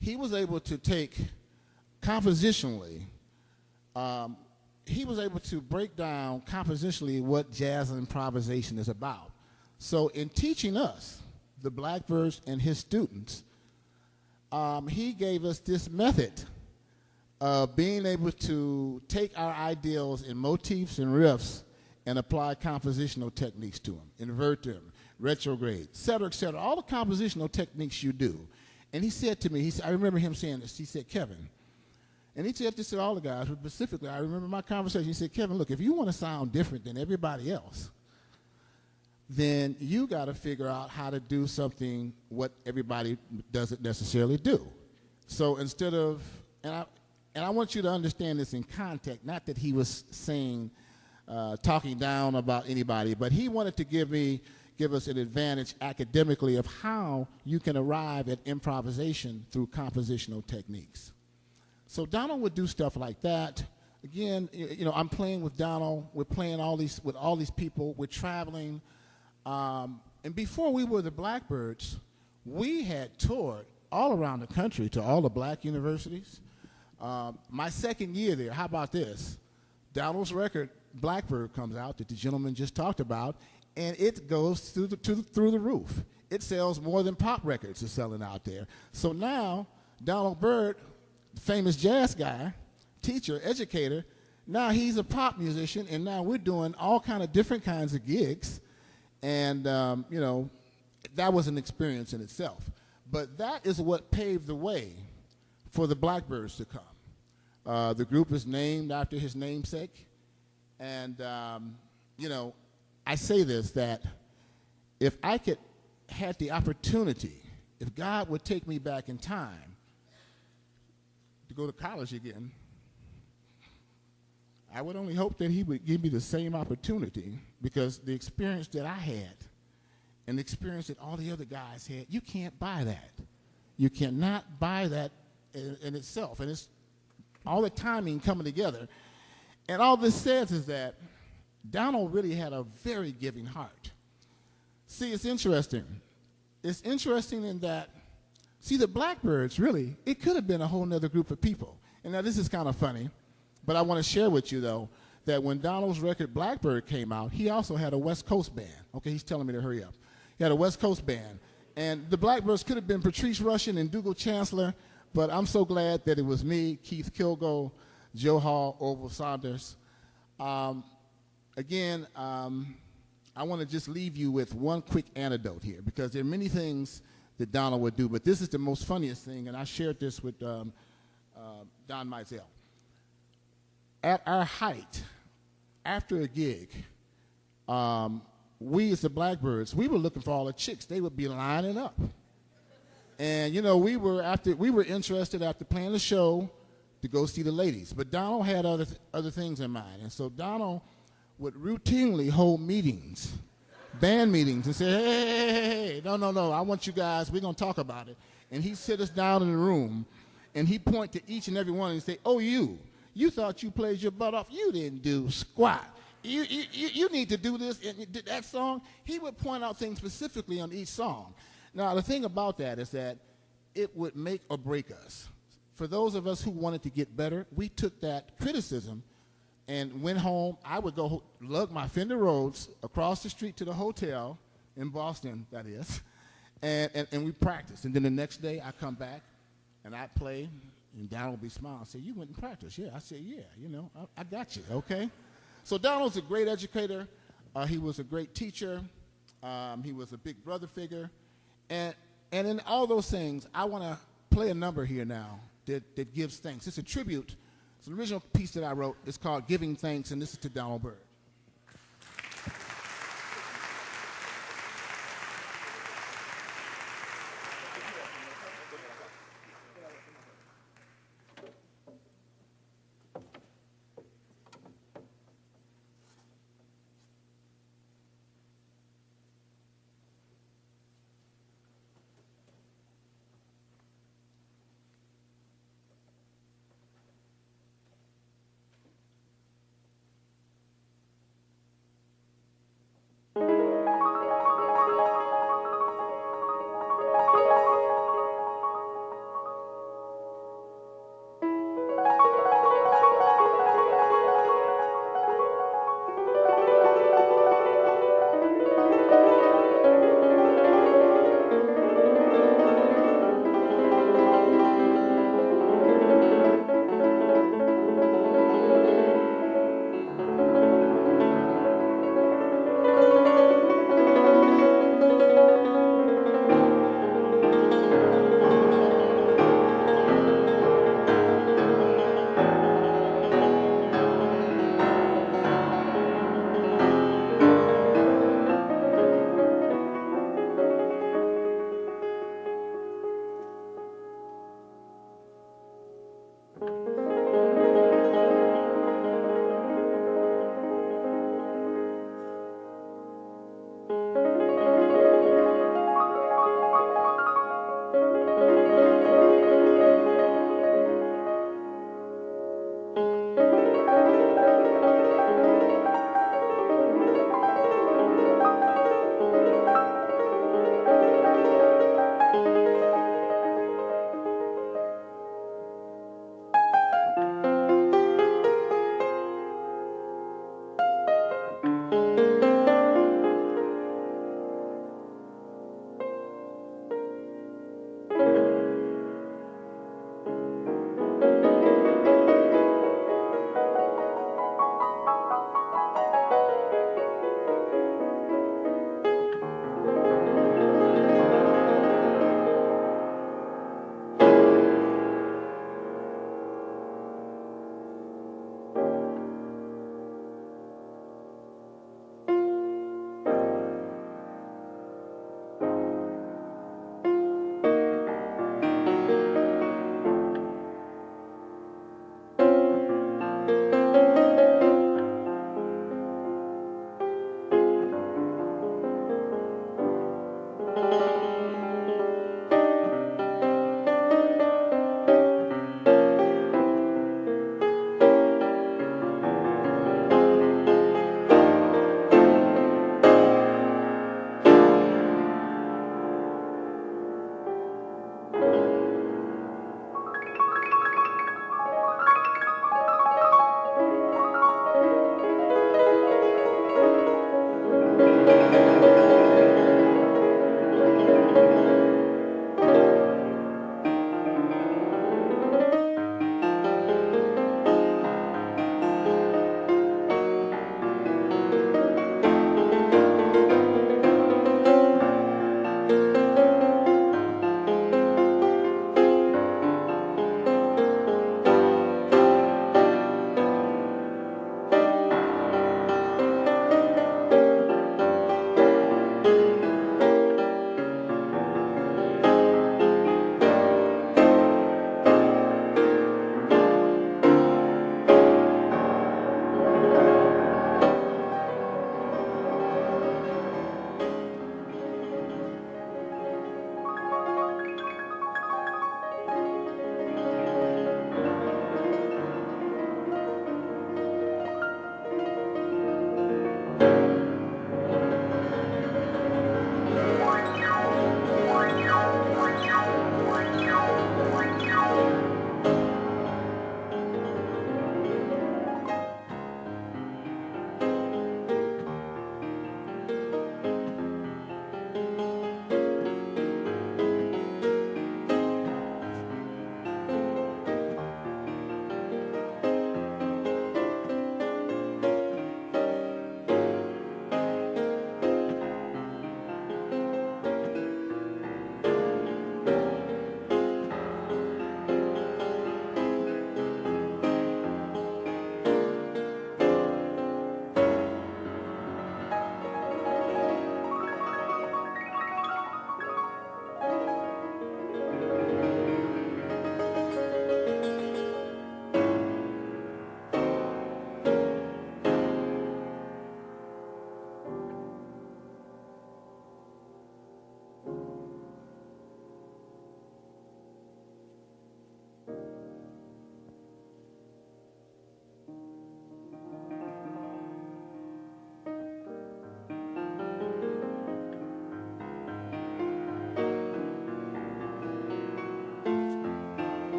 Speaker 6: He was able to take compositionally, he was able to break down compositionally what jazz improvisation is about. So in teaching us, the Blackbyrds and his students, he gave us this method of being able to take our ideals and motifs and riffs and apply compositional techniques to them, invert them, retrograde, et cetera, all the compositional techniques you do. And he said to me, I remember him saying this, he said, Kevin, and he said this to all the guys, but specifically, I remember my conversation, he said, Kevin, look, if you want to sound different than everybody else, then you got to figure out how to do something what everybody doesn't necessarily do. So instead of, and I want you to understand this in context, not that he was saying, talking down about anybody, but he wanted to give us an advantage academically of how you can arrive at improvisation through compositional techniques. So Donald would do stuff like that. Again, you know, I'm playing with Donald. We're playing with all these people. We're traveling. And before we were the Blackbyrds, we had toured all around the country to all the black universities. My second year there, how about this? Donald's record, Blackbyrd, comes out that the gentleman just talked about, and it goes through the roof. It sells more than pop records are selling out there. So now, Donald Byrd, famous jazz guy, teacher, educator, now he's a pop musician, and now we're doing all kind of different kinds of gigs. And, you know, that was an experience in itself. But that is what paved the way for the Blackbyrds to come. The group is named after his namesake. And, you know, I say this, that if I had the opportunity, if God would take me back in time to go to college again, I would only hope that he would give me the same opportunity, because the experience that I had and the experience that all the other guys had, you can't buy that. You cannot buy that in itself. And it's all the timing coming together. And all this says is that Donald really had a very giving heart. See, it's interesting. It's interesting in that, see, the Blackbyrds, really, it could have been a whole nother group of people. And now this is kind of funny, but I want to share with you, though, that when Donald's record Blackbyrd came out, he also had a West Coast band. Okay, he's telling me to hurry up. He had a West Coast band. And the Blackbyrds could have been Patrice Rushen and Dougal Chancellor, but I'm so glad that it was me, Keith Kilgo, Joe Hall, Orville Saunders. Again, I want to just leave you with one quick anecdote here, because there are many things that Donald would do, but this is the most funniest thing, and I shared this with Don Mizell. At our height, after a gig, we as the Blackbirds, we were looking for all the chicks. They would be lining up. And, you know, we were interested after playing the show to go see the ladies. But Donald had other things in mind. And so Donald would routinely hold meetings, band meetings, and say, hey, no, I want you guys, we're going to talk about it. And he'd sit us down in the room, and he'd point to each and every one and say, oh, you thought you played your butt off. You didn't do squat. You need to do this and that song. He would point out things specifically on each song. Now, the thing about that is that it would make or break us. For those of us who wanted to get better, we took that criticism and went home. I would go lug my Fender Rhodes across the street to the hotel in Boston, that is, and we practiced. And then the next day, I come back, and I'd play, and Donald would be smiling. Say, you went and practiced? Yeah. I said, yeah, you know, I got you, okay? So Donald's a great educator. He was a great teacher. He was a big brother figure. And in all those things, I want to play a number here now that gives thanks. It's a tribute. It's an original piece that I wrote. It's called Giving Thanks, and this is to Donald Byrd.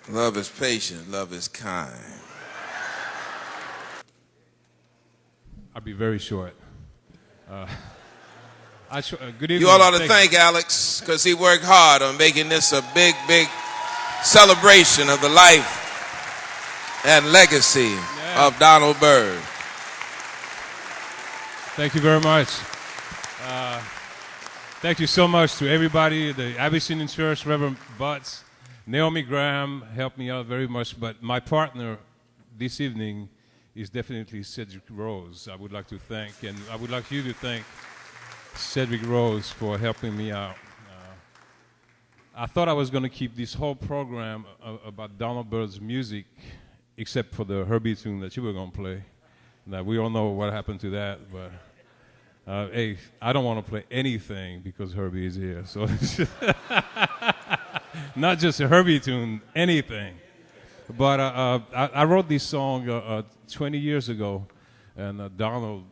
Speaker 1: Love is patient. Love is kind.
Speaker 7: I'll be very short. Good evening.
Speaker 1: You all ought to thank Alex because he worked hard on making this a big, big celebration of the life and legacy of Donald Byrd.
Speaker 7: Thank you very much. Thank you so much to everybody, the Abyssinian Church, Reverend Butts, Naomi Graham helped me out very much, but my partner this evening is definitely Cedric Rose. I would like to thank, and I would like you to thank Cedric Rose for helping me out. I thought I was going to keep this whole program about Donald Byrd's music, except for the Herbie tune that you were going to play. Now, we all know what happened to that, but hey, I don't want to play anything because Herbie is here. So not just a Herbie tune, anything. But I wrote this song 20 years ago, and Donald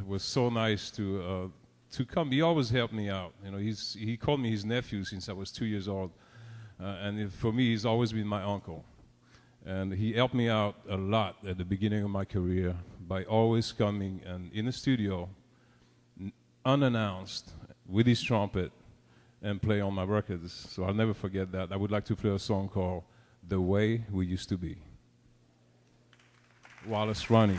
Speaker 7: was so nice to come. He always helped me out. You know, he called me his nephew since I was 2 years old, and for me, he's always been my uncle. And he helped me out a lot at the beginning of my career by always coming and in the studio, unannounced, with his trumpet, and play on my records. So I'll never forget that. I would like to play a song called The Way We Used to Be. Wallace Ronnie.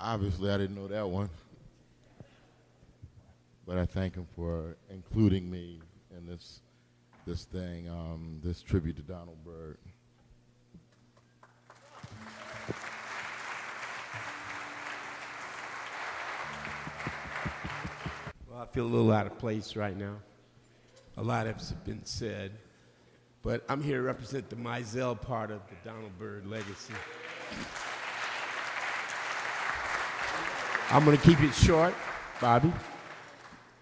Speaker 8: Obviously, I didn't know that one, but I thank him for including me in this thing, this tribute to Donald Byrd.
Speaker 2: Well, I feel a little out of place right now. A lot has been said, but I'm here to represent the Mizell part of the Donald Byrd legacy. I'm going to keep it short, Bobby.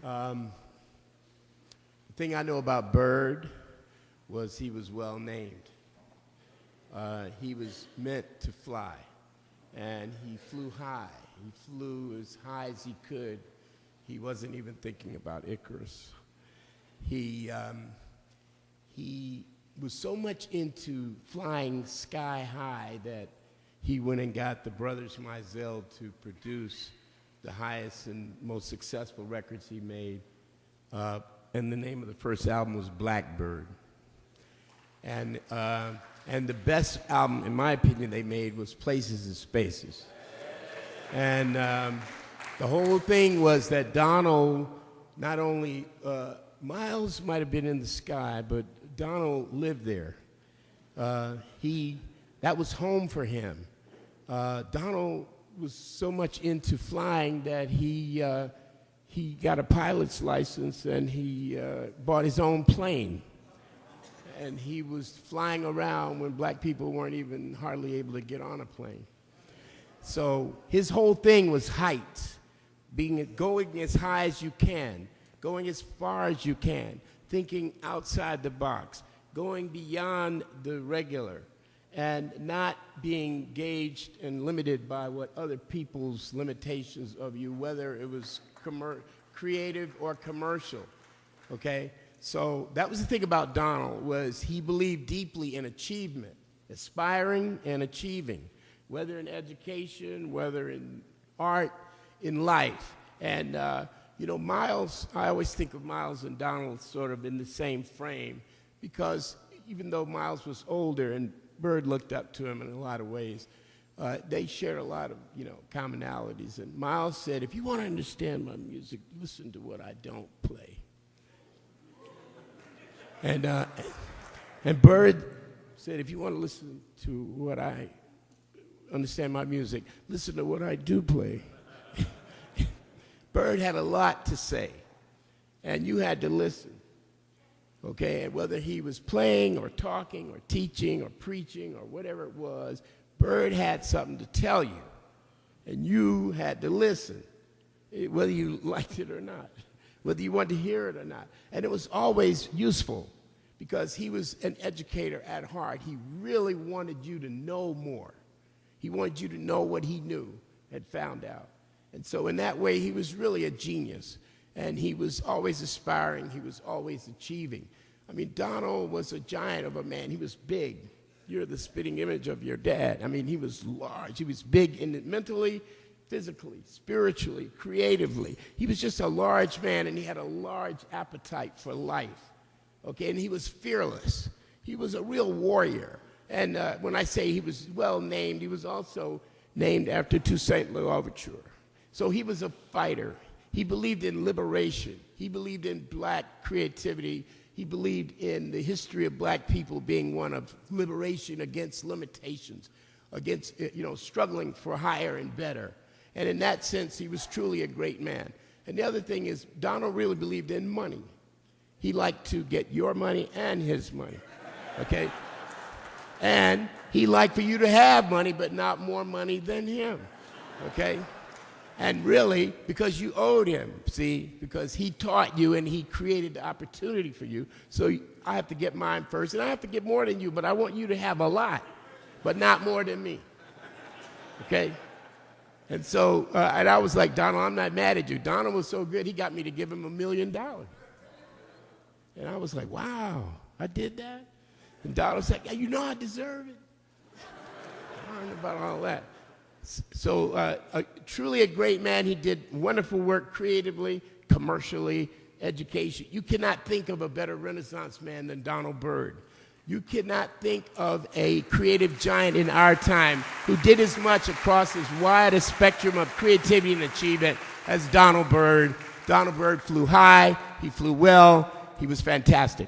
Speaker 2: The thing I know about Byrd was he was well named. He was meant to fly, and he flew high. He flew as high as he could. He wasn't even thinking about Icarus. He was so much into flying sky high that he went and got the brothers Mizell to produce the highest and most successful records he made,
Speaker 9: and the name of the first album was Blackbird. And the best album, in my opinion, they made was Places and Spaces. And the whole thing was that Donald, not only, Miles might have been in the sky, but Donald lived there. That was home for him. Donald was so much into flying that he got a pilot's license and he bought his own plane. And he was flying around when black people weren't even hardly able to get on a plane. So his whole thing was height, going as high as you can, going as far as you can, thinking outside the box, going beyond the regular, and not being gauged and limited by what other people's limitations of you, whether it was creative or commercial, okay? So that was the thing about Donald, was he believed deeply in achievement, aspiring and achieving, whether in education, whether in art, in life. And, you know, Miles, I always think of Miles and Donald sort of in the same frame, because even though Miles was older and Byrd looked up to him in a lot of ways, they shared a lot of, you know, commonalities. And Miles said, if you want to understand my music, listen to what I don't play. And Byrd said, if you want to listen to what I understand my music, listen to what I do play. Byrd had a lot to say, and you had to listen. Okay, and whether he was playing or talking or teaching or preaching or whatever it was, Byrd had something to tell you, and you had to listen, whether you liked it or not, whether you wanted to hear it or not. And it was always useful, because he was an educator at heart. He really wanted you to know more. He wanted you to know what he knew, had found out. And so in that way, he was really a genius. And he was always aspiring. He was always achieving. I mean, Donald was a giant of a man. He was big. You're the spitting image of your dad. I mean, he was large. He was big in it mentally, physically, spiritually, creatively. He was just a large man, and he had a large appetite for life. Okay, and he was fearless. He was a real warrior. And when I say he was well named, he was also named after Toussaint L'Ouverture. So he was a fighter. He believed in liberation. He believed in black creativity. He believed in the history of black people being one of liberation against limitations, against, you know, struggling for higher and better. And in that sense, he was truly a great man. And the other thing is, Donald really believed in money. He liked to get your money and his money, okay? And he liked for you to have money, but not more money than him, okay? And really, because you owed him, see, because he taught you and he created the opportunity for you. So I have to get mine first, and I have to get more than you, but I want you to have a lot, but not more than me, okay? And so, and I was like, Donald, I'm not mad at you. Donald was so good, he got me to give him $1 million. And I was like, wow, I did that? And Donald was like, yeah, you know I deserve it. I don't know about all that. So truly a great man. He did wonderful work creatively, commercially, education. You cannot think of a better Renaissance man than Donald Byrd. You cannot think of a creative giant in our time who did as much across as wide a spectrum of creativity and achievement as Donald Byrd. Donald Byrd flew high, he flew well, he was fantastic.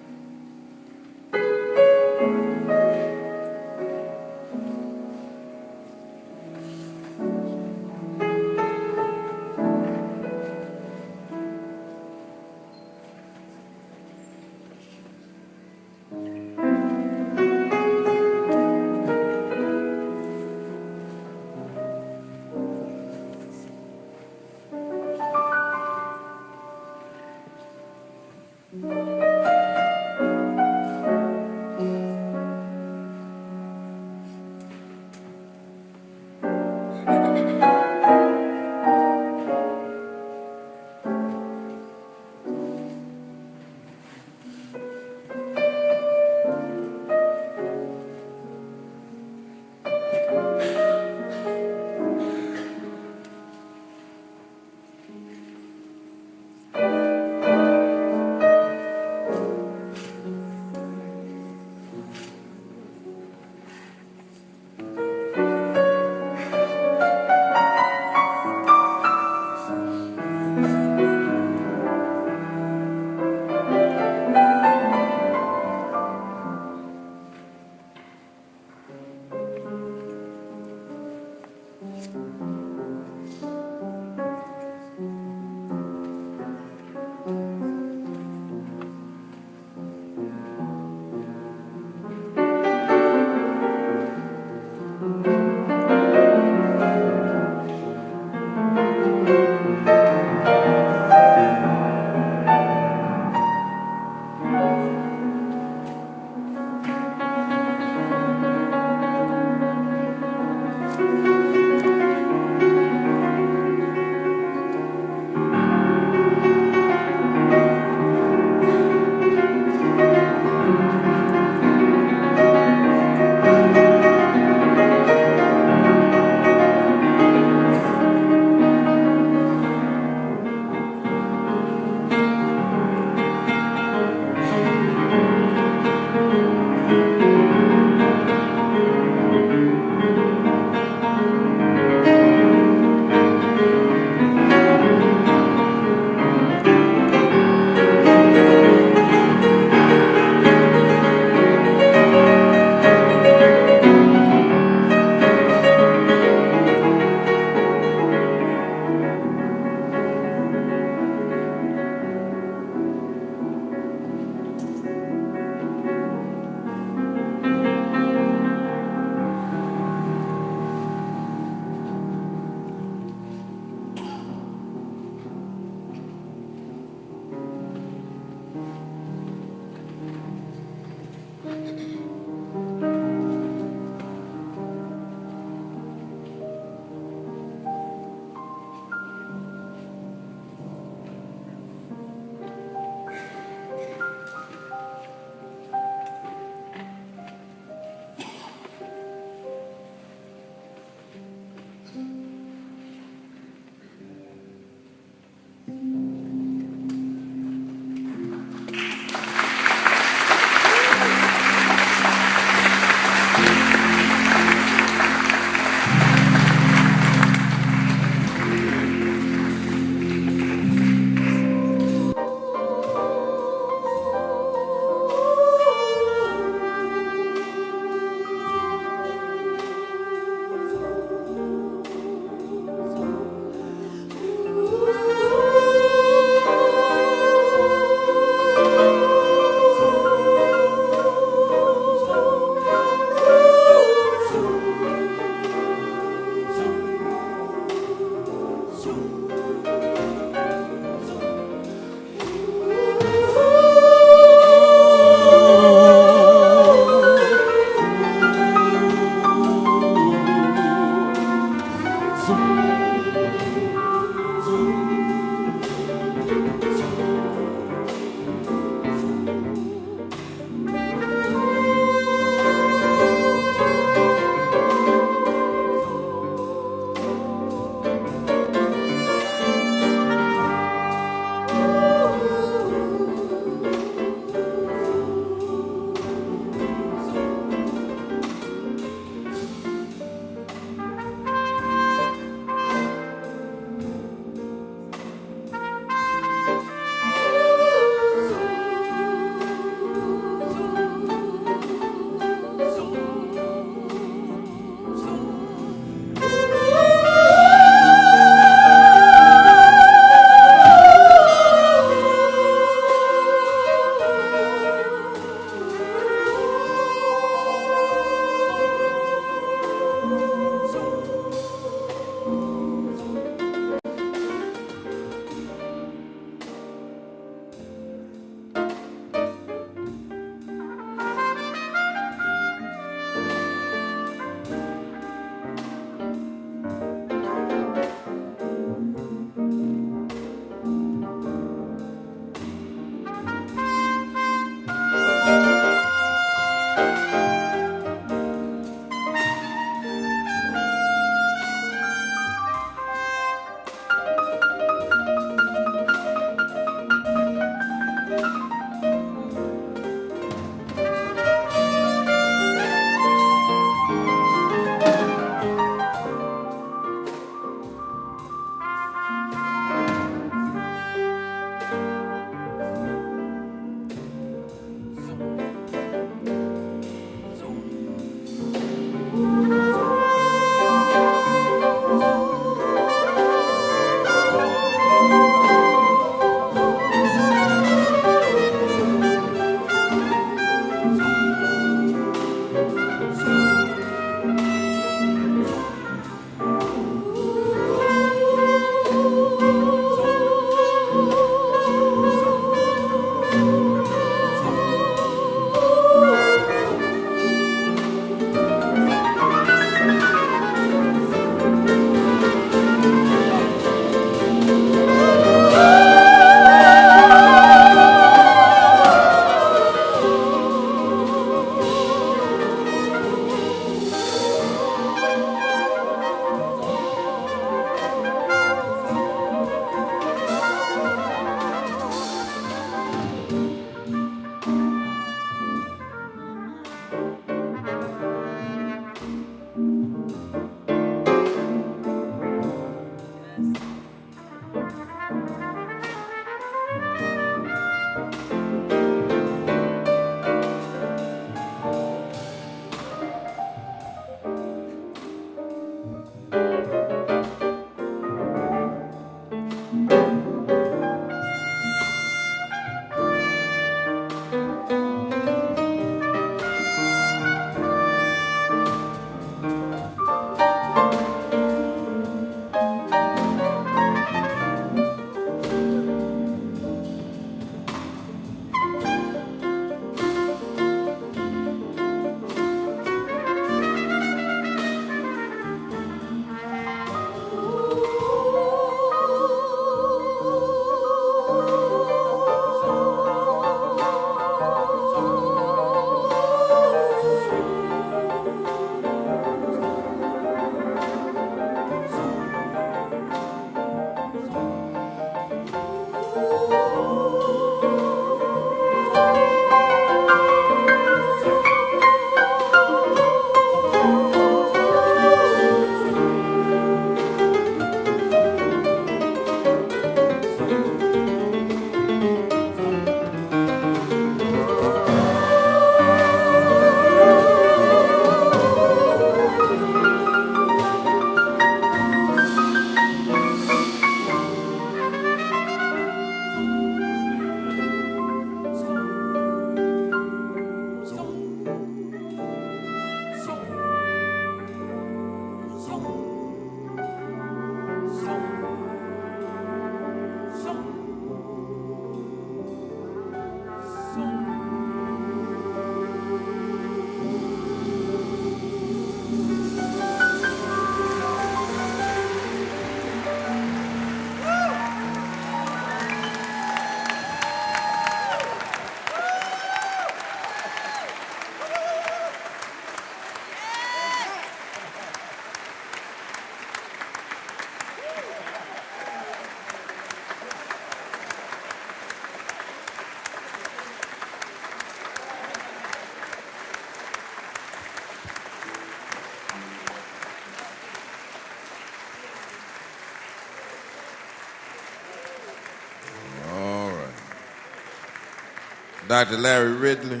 Speaker 1: Dr. Larry Ridley.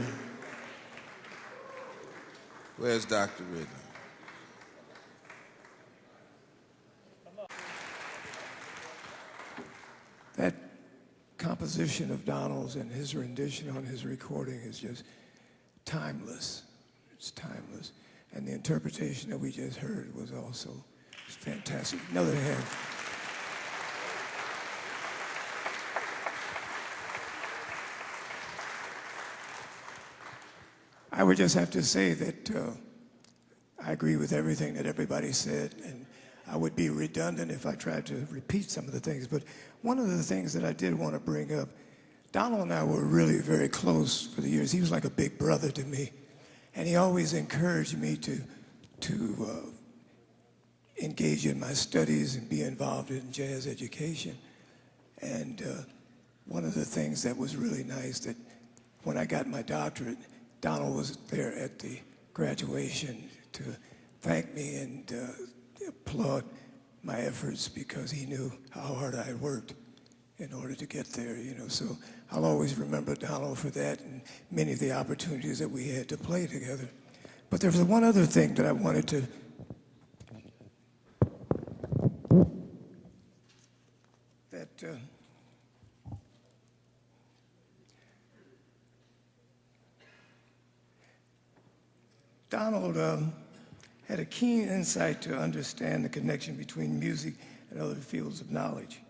Speaker 1: Where's Dr. Ridley?
Speaker 10: That composition of Donald's and his rendition on his recording is just timeless. It's timeless. And the interpretation that we just heard was also fantastic. Another hand. I would just have to say that I agree with everything that everybody said, and I would be redundant if I tried to repeat some of the things. But one of the things that I did want to bring up, Donald and I were really very close for the years. He was like a big brother to me, and he always encouraged me to engage in my studies and be involved in jazz education. And one of the things that was really nice, that when I got my doctorate, Donald was there at the graduation to thank me and applaud my efforts, because he knew how hard I had worked in order to get there, you know. So I'll always remember Donald for that and many of the opportunities that we had to play together. But there was one other thing that I wanted to Donald had a keen insight to understand the connection between music and other fields of knowledge.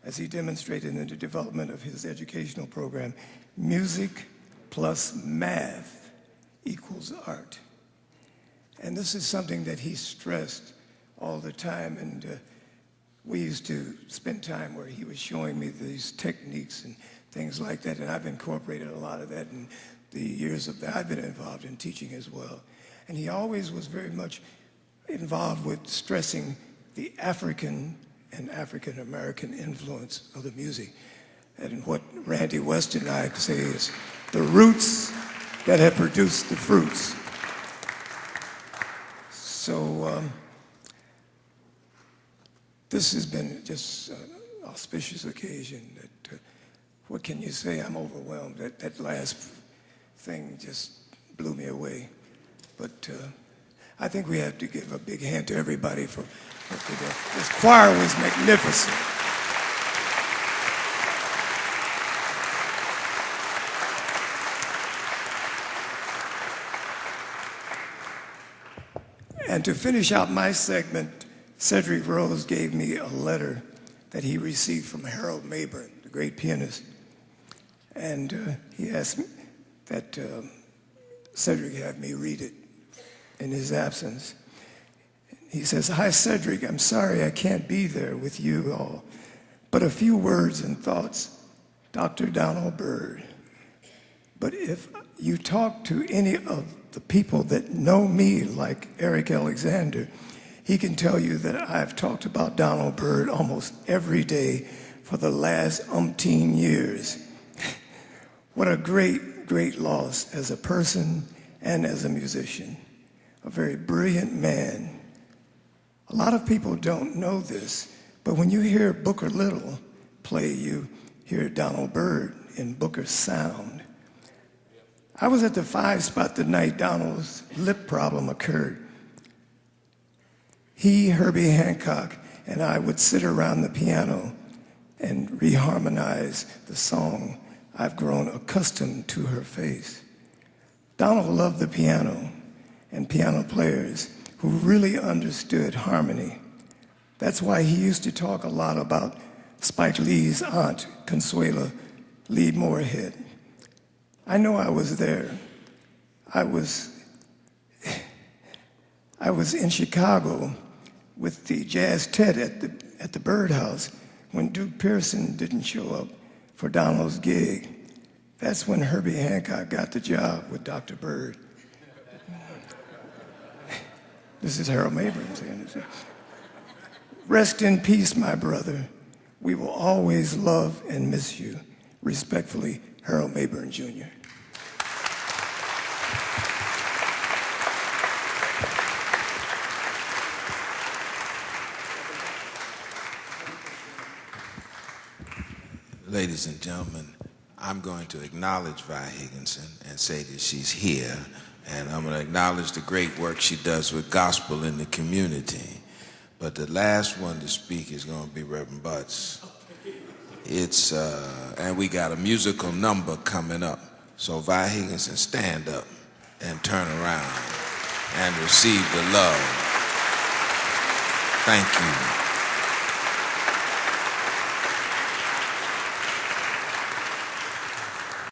Speaker 10: As he demonstrated in the development of his educational program, music plus math equals art. And this is something that he stressed all the time, and we used to spend time where he was showing me these techniques and things like that, and I've incorporated a lot of that in the years that I've been involved in teaching as well. And he always was very much involved with stressing the African and African-American influence of the music. And what Randy West and I say is the roots that have produced the fruits. So this has been just an auspicious occasion. That, what can you say? I'm overwhelmed. That last thing just blew me away. But I think we have to give a big hand to everybody for this choir was magnificent. And to finish out my segment, Cedric Rose gave me a letter that he received from Harold Mabern, the great pianist. And he asked me that Cedric have me read it in his absence. He says, "Hi, Cedric, I'm sorry I can't be there with you all, but a few words and thoughts. Dr. Donald Byrd. But if you talk to any of the people that know me, like Eric Alexander, he can tell you that I've talked about Donald Byrd almost every day for the last umpteen years. What a great, great loss as a person and as a musician. A very brilliant man. A lot of people don't know this, but when you hear Booker Little play, you hear Donald Byrd in Booker's sound. I was at the 5 spot the night Donald's lip problem occurred. He, Herbie Hancock, and I would sit around the piano and reharmonize the song, I've Grown Accustomed to Her Face. Donald loved the piano and piano players who really understood harmony. That's why he used to talk a lot about Spike Lee's aunt, Consuela Lee Moorhead. I know I was there. I was in Chicago with the Jazz Tet at the Byrd House when Duke Pearson didn't show up for Donald's gig. That's when Herbie Hancock got the job with Dr. Byrd. This is Harold Mabern saying this. Rest in peace, my brother. We will always love and miss you. Respectfully, Harold Mabern, Jr.
Speaker 1: Ladies and gentlemen, I'm going to acknowledge Vi Higginson and say that she's here, and I'm going to acknowledge the great work she does with gospel in the community. But the last one to speak is going to be Reverend Butts. And we got a musical number coming up. So Vi Higginson, stand up and turn around and receive the love. Thank you.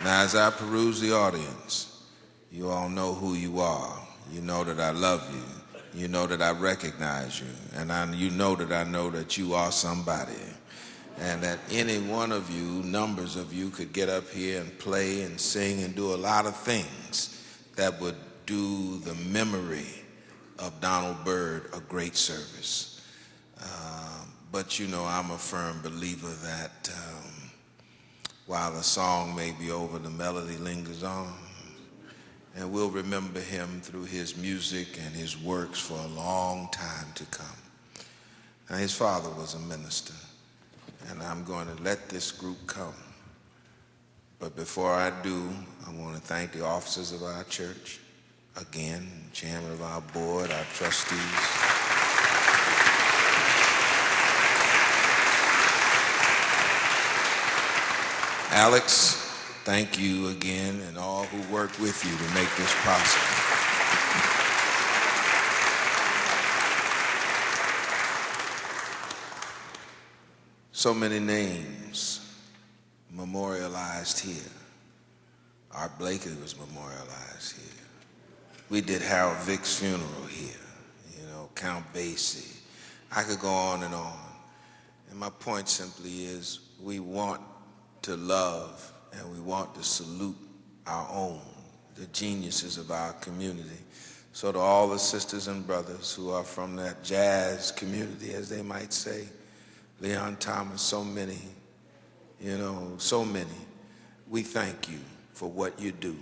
Speaker 1: Now, as I peruse the audience, you all know who you are. You know that I love you. You know that I recognize you. And you know that you are somebody. And that any one of you, numbers of you, could get up here and play and sing and do a lot of things that would do the memory of Donald Byrd a great service. But you know, I'm a firm believer that while the song may be over, the melody lingers on. And we'll remember him through his music and his works for a long time to come. Now, his father was a minister, and I'm going to let this group come. But before I do, I want to thank the officers of our church, again, chairman of our board, our trustees. Alex, thank you again, and all who worked with you to make this possible. So many names memorialized here. Art Blakely was memorialized here. We did Harold Vick's funeral here. Count Basie. I could go on. And my point simply is we want to love and we want to salute our own, the geniuses of our community. So to all the sisters and brothers who are from that jazz community, as they might say, Leon Thomas, so many, so many, we thank you for what you do.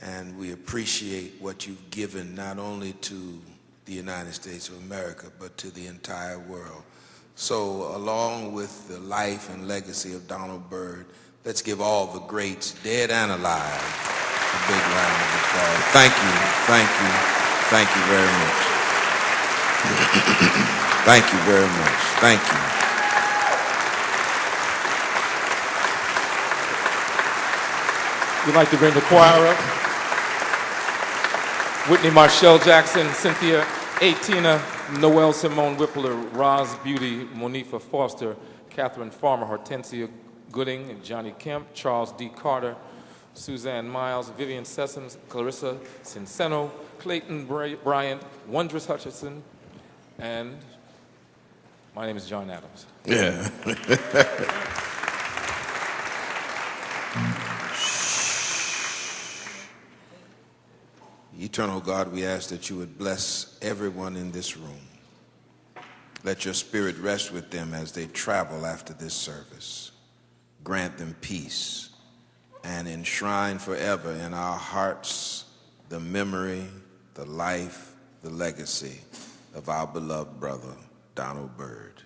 Speaker 1: And we appreciate what you've given not only to the United States of America, but to the entire world. So along with the life and legacy of Donald Byrd, let's give all the greats, dead and alive, a big round of applause. Thank you, thank you, thank you very much. Thank you very much, thank you.
Speaker 11: We'd like to bring the choir up. Whitney Marshall Jackson, Cynthia A. Tina, Noel Simone Whippler, Roz Beauty, Monifa Foster, Catherine Farmer, Hortensia Gooding, and Johnny Kemp, Charles D. Carter, Suzanne Miles, Vivian Sessoms, Clarissa Cinceno, Clayton Bryant, Wondrous Hutchinson, and my name is John Adams.
Speaker 1: Yeah. Eternal God, we ask that you would bless everyone in this room. Let your spirit rest with them as they travel after this service. Grant them peace and enshrine forever in our hearts the memory, the life, the legacy of our beloved brother, Donald Byrd.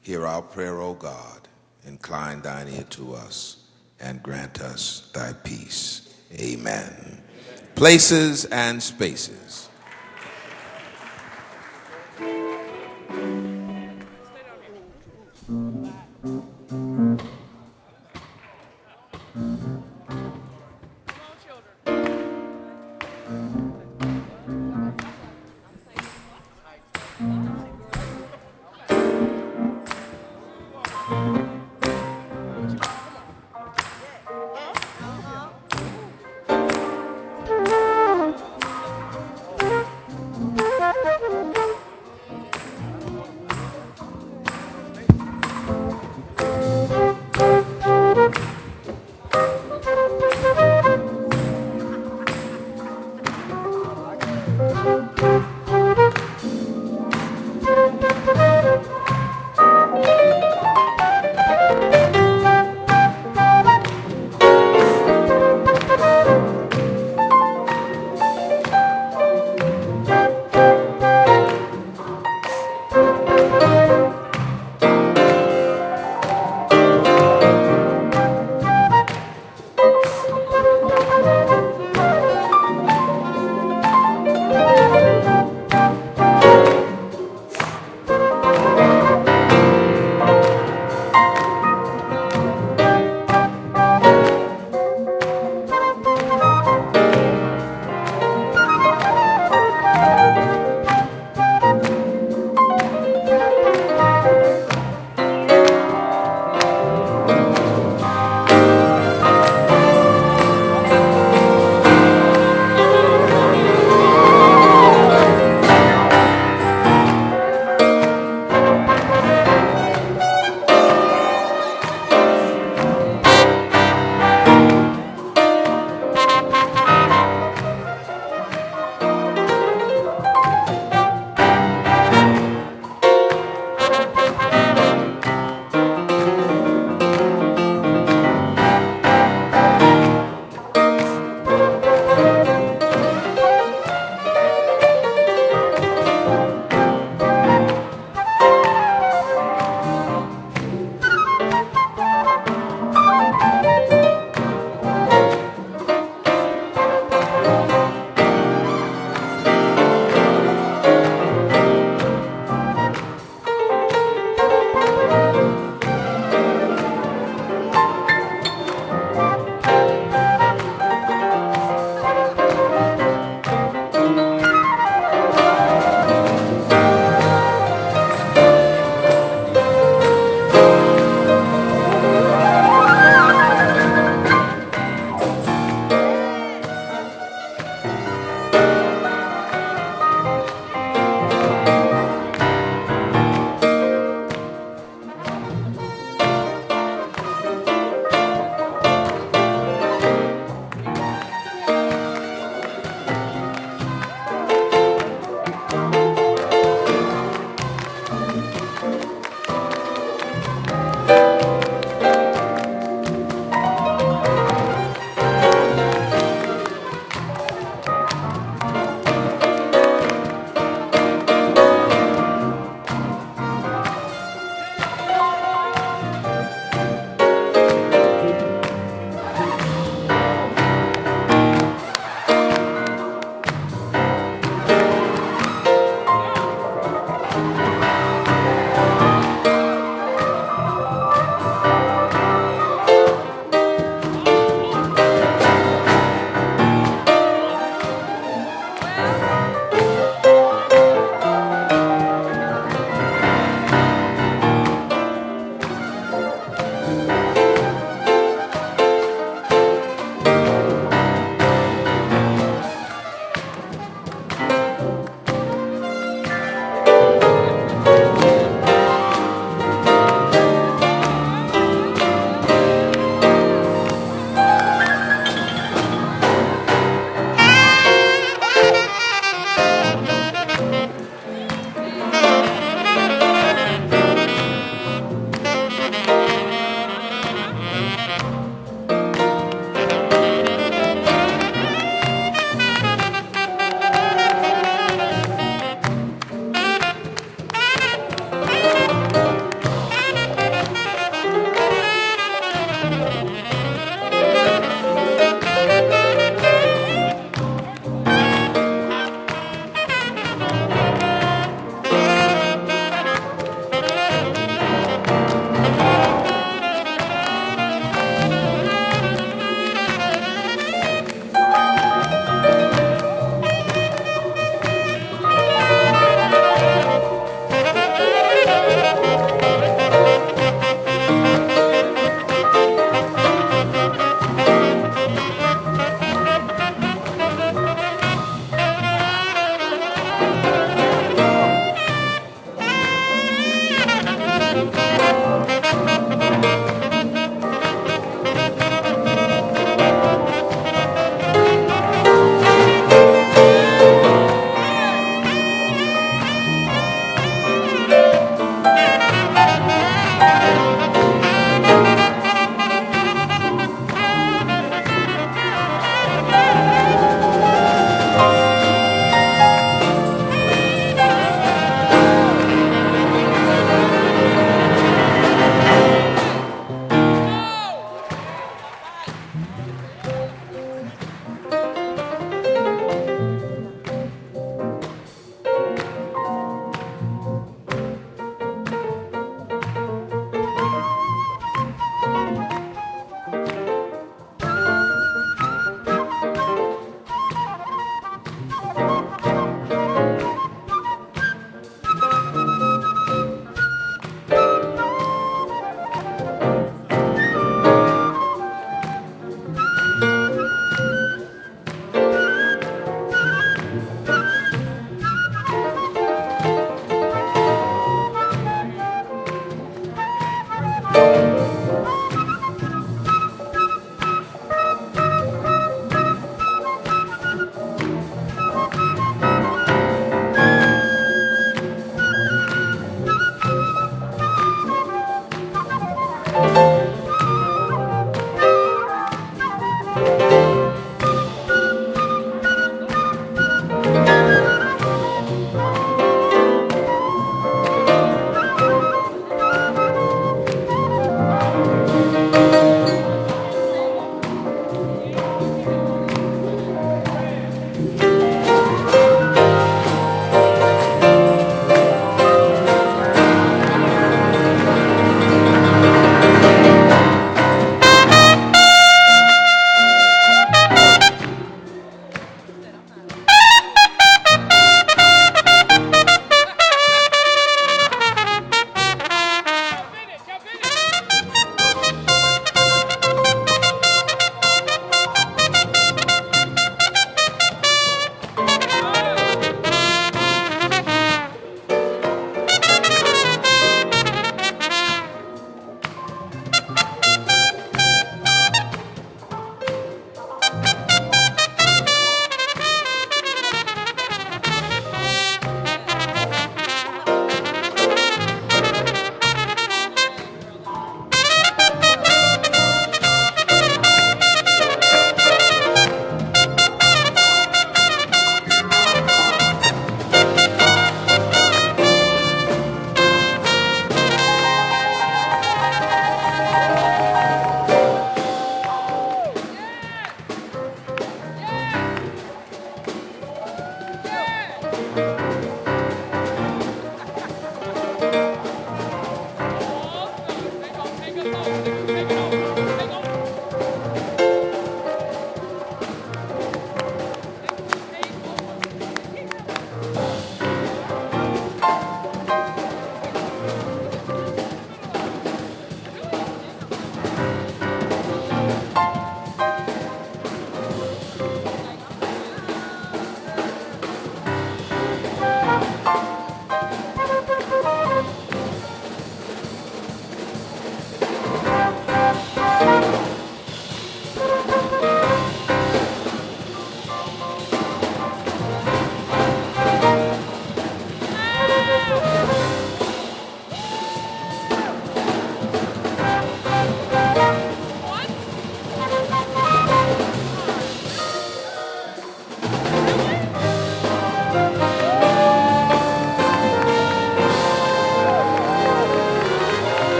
Speaker 1: Hear our prayer, O God. Incline thine ear to us and grant us thy peace. Amen. Places and spaces.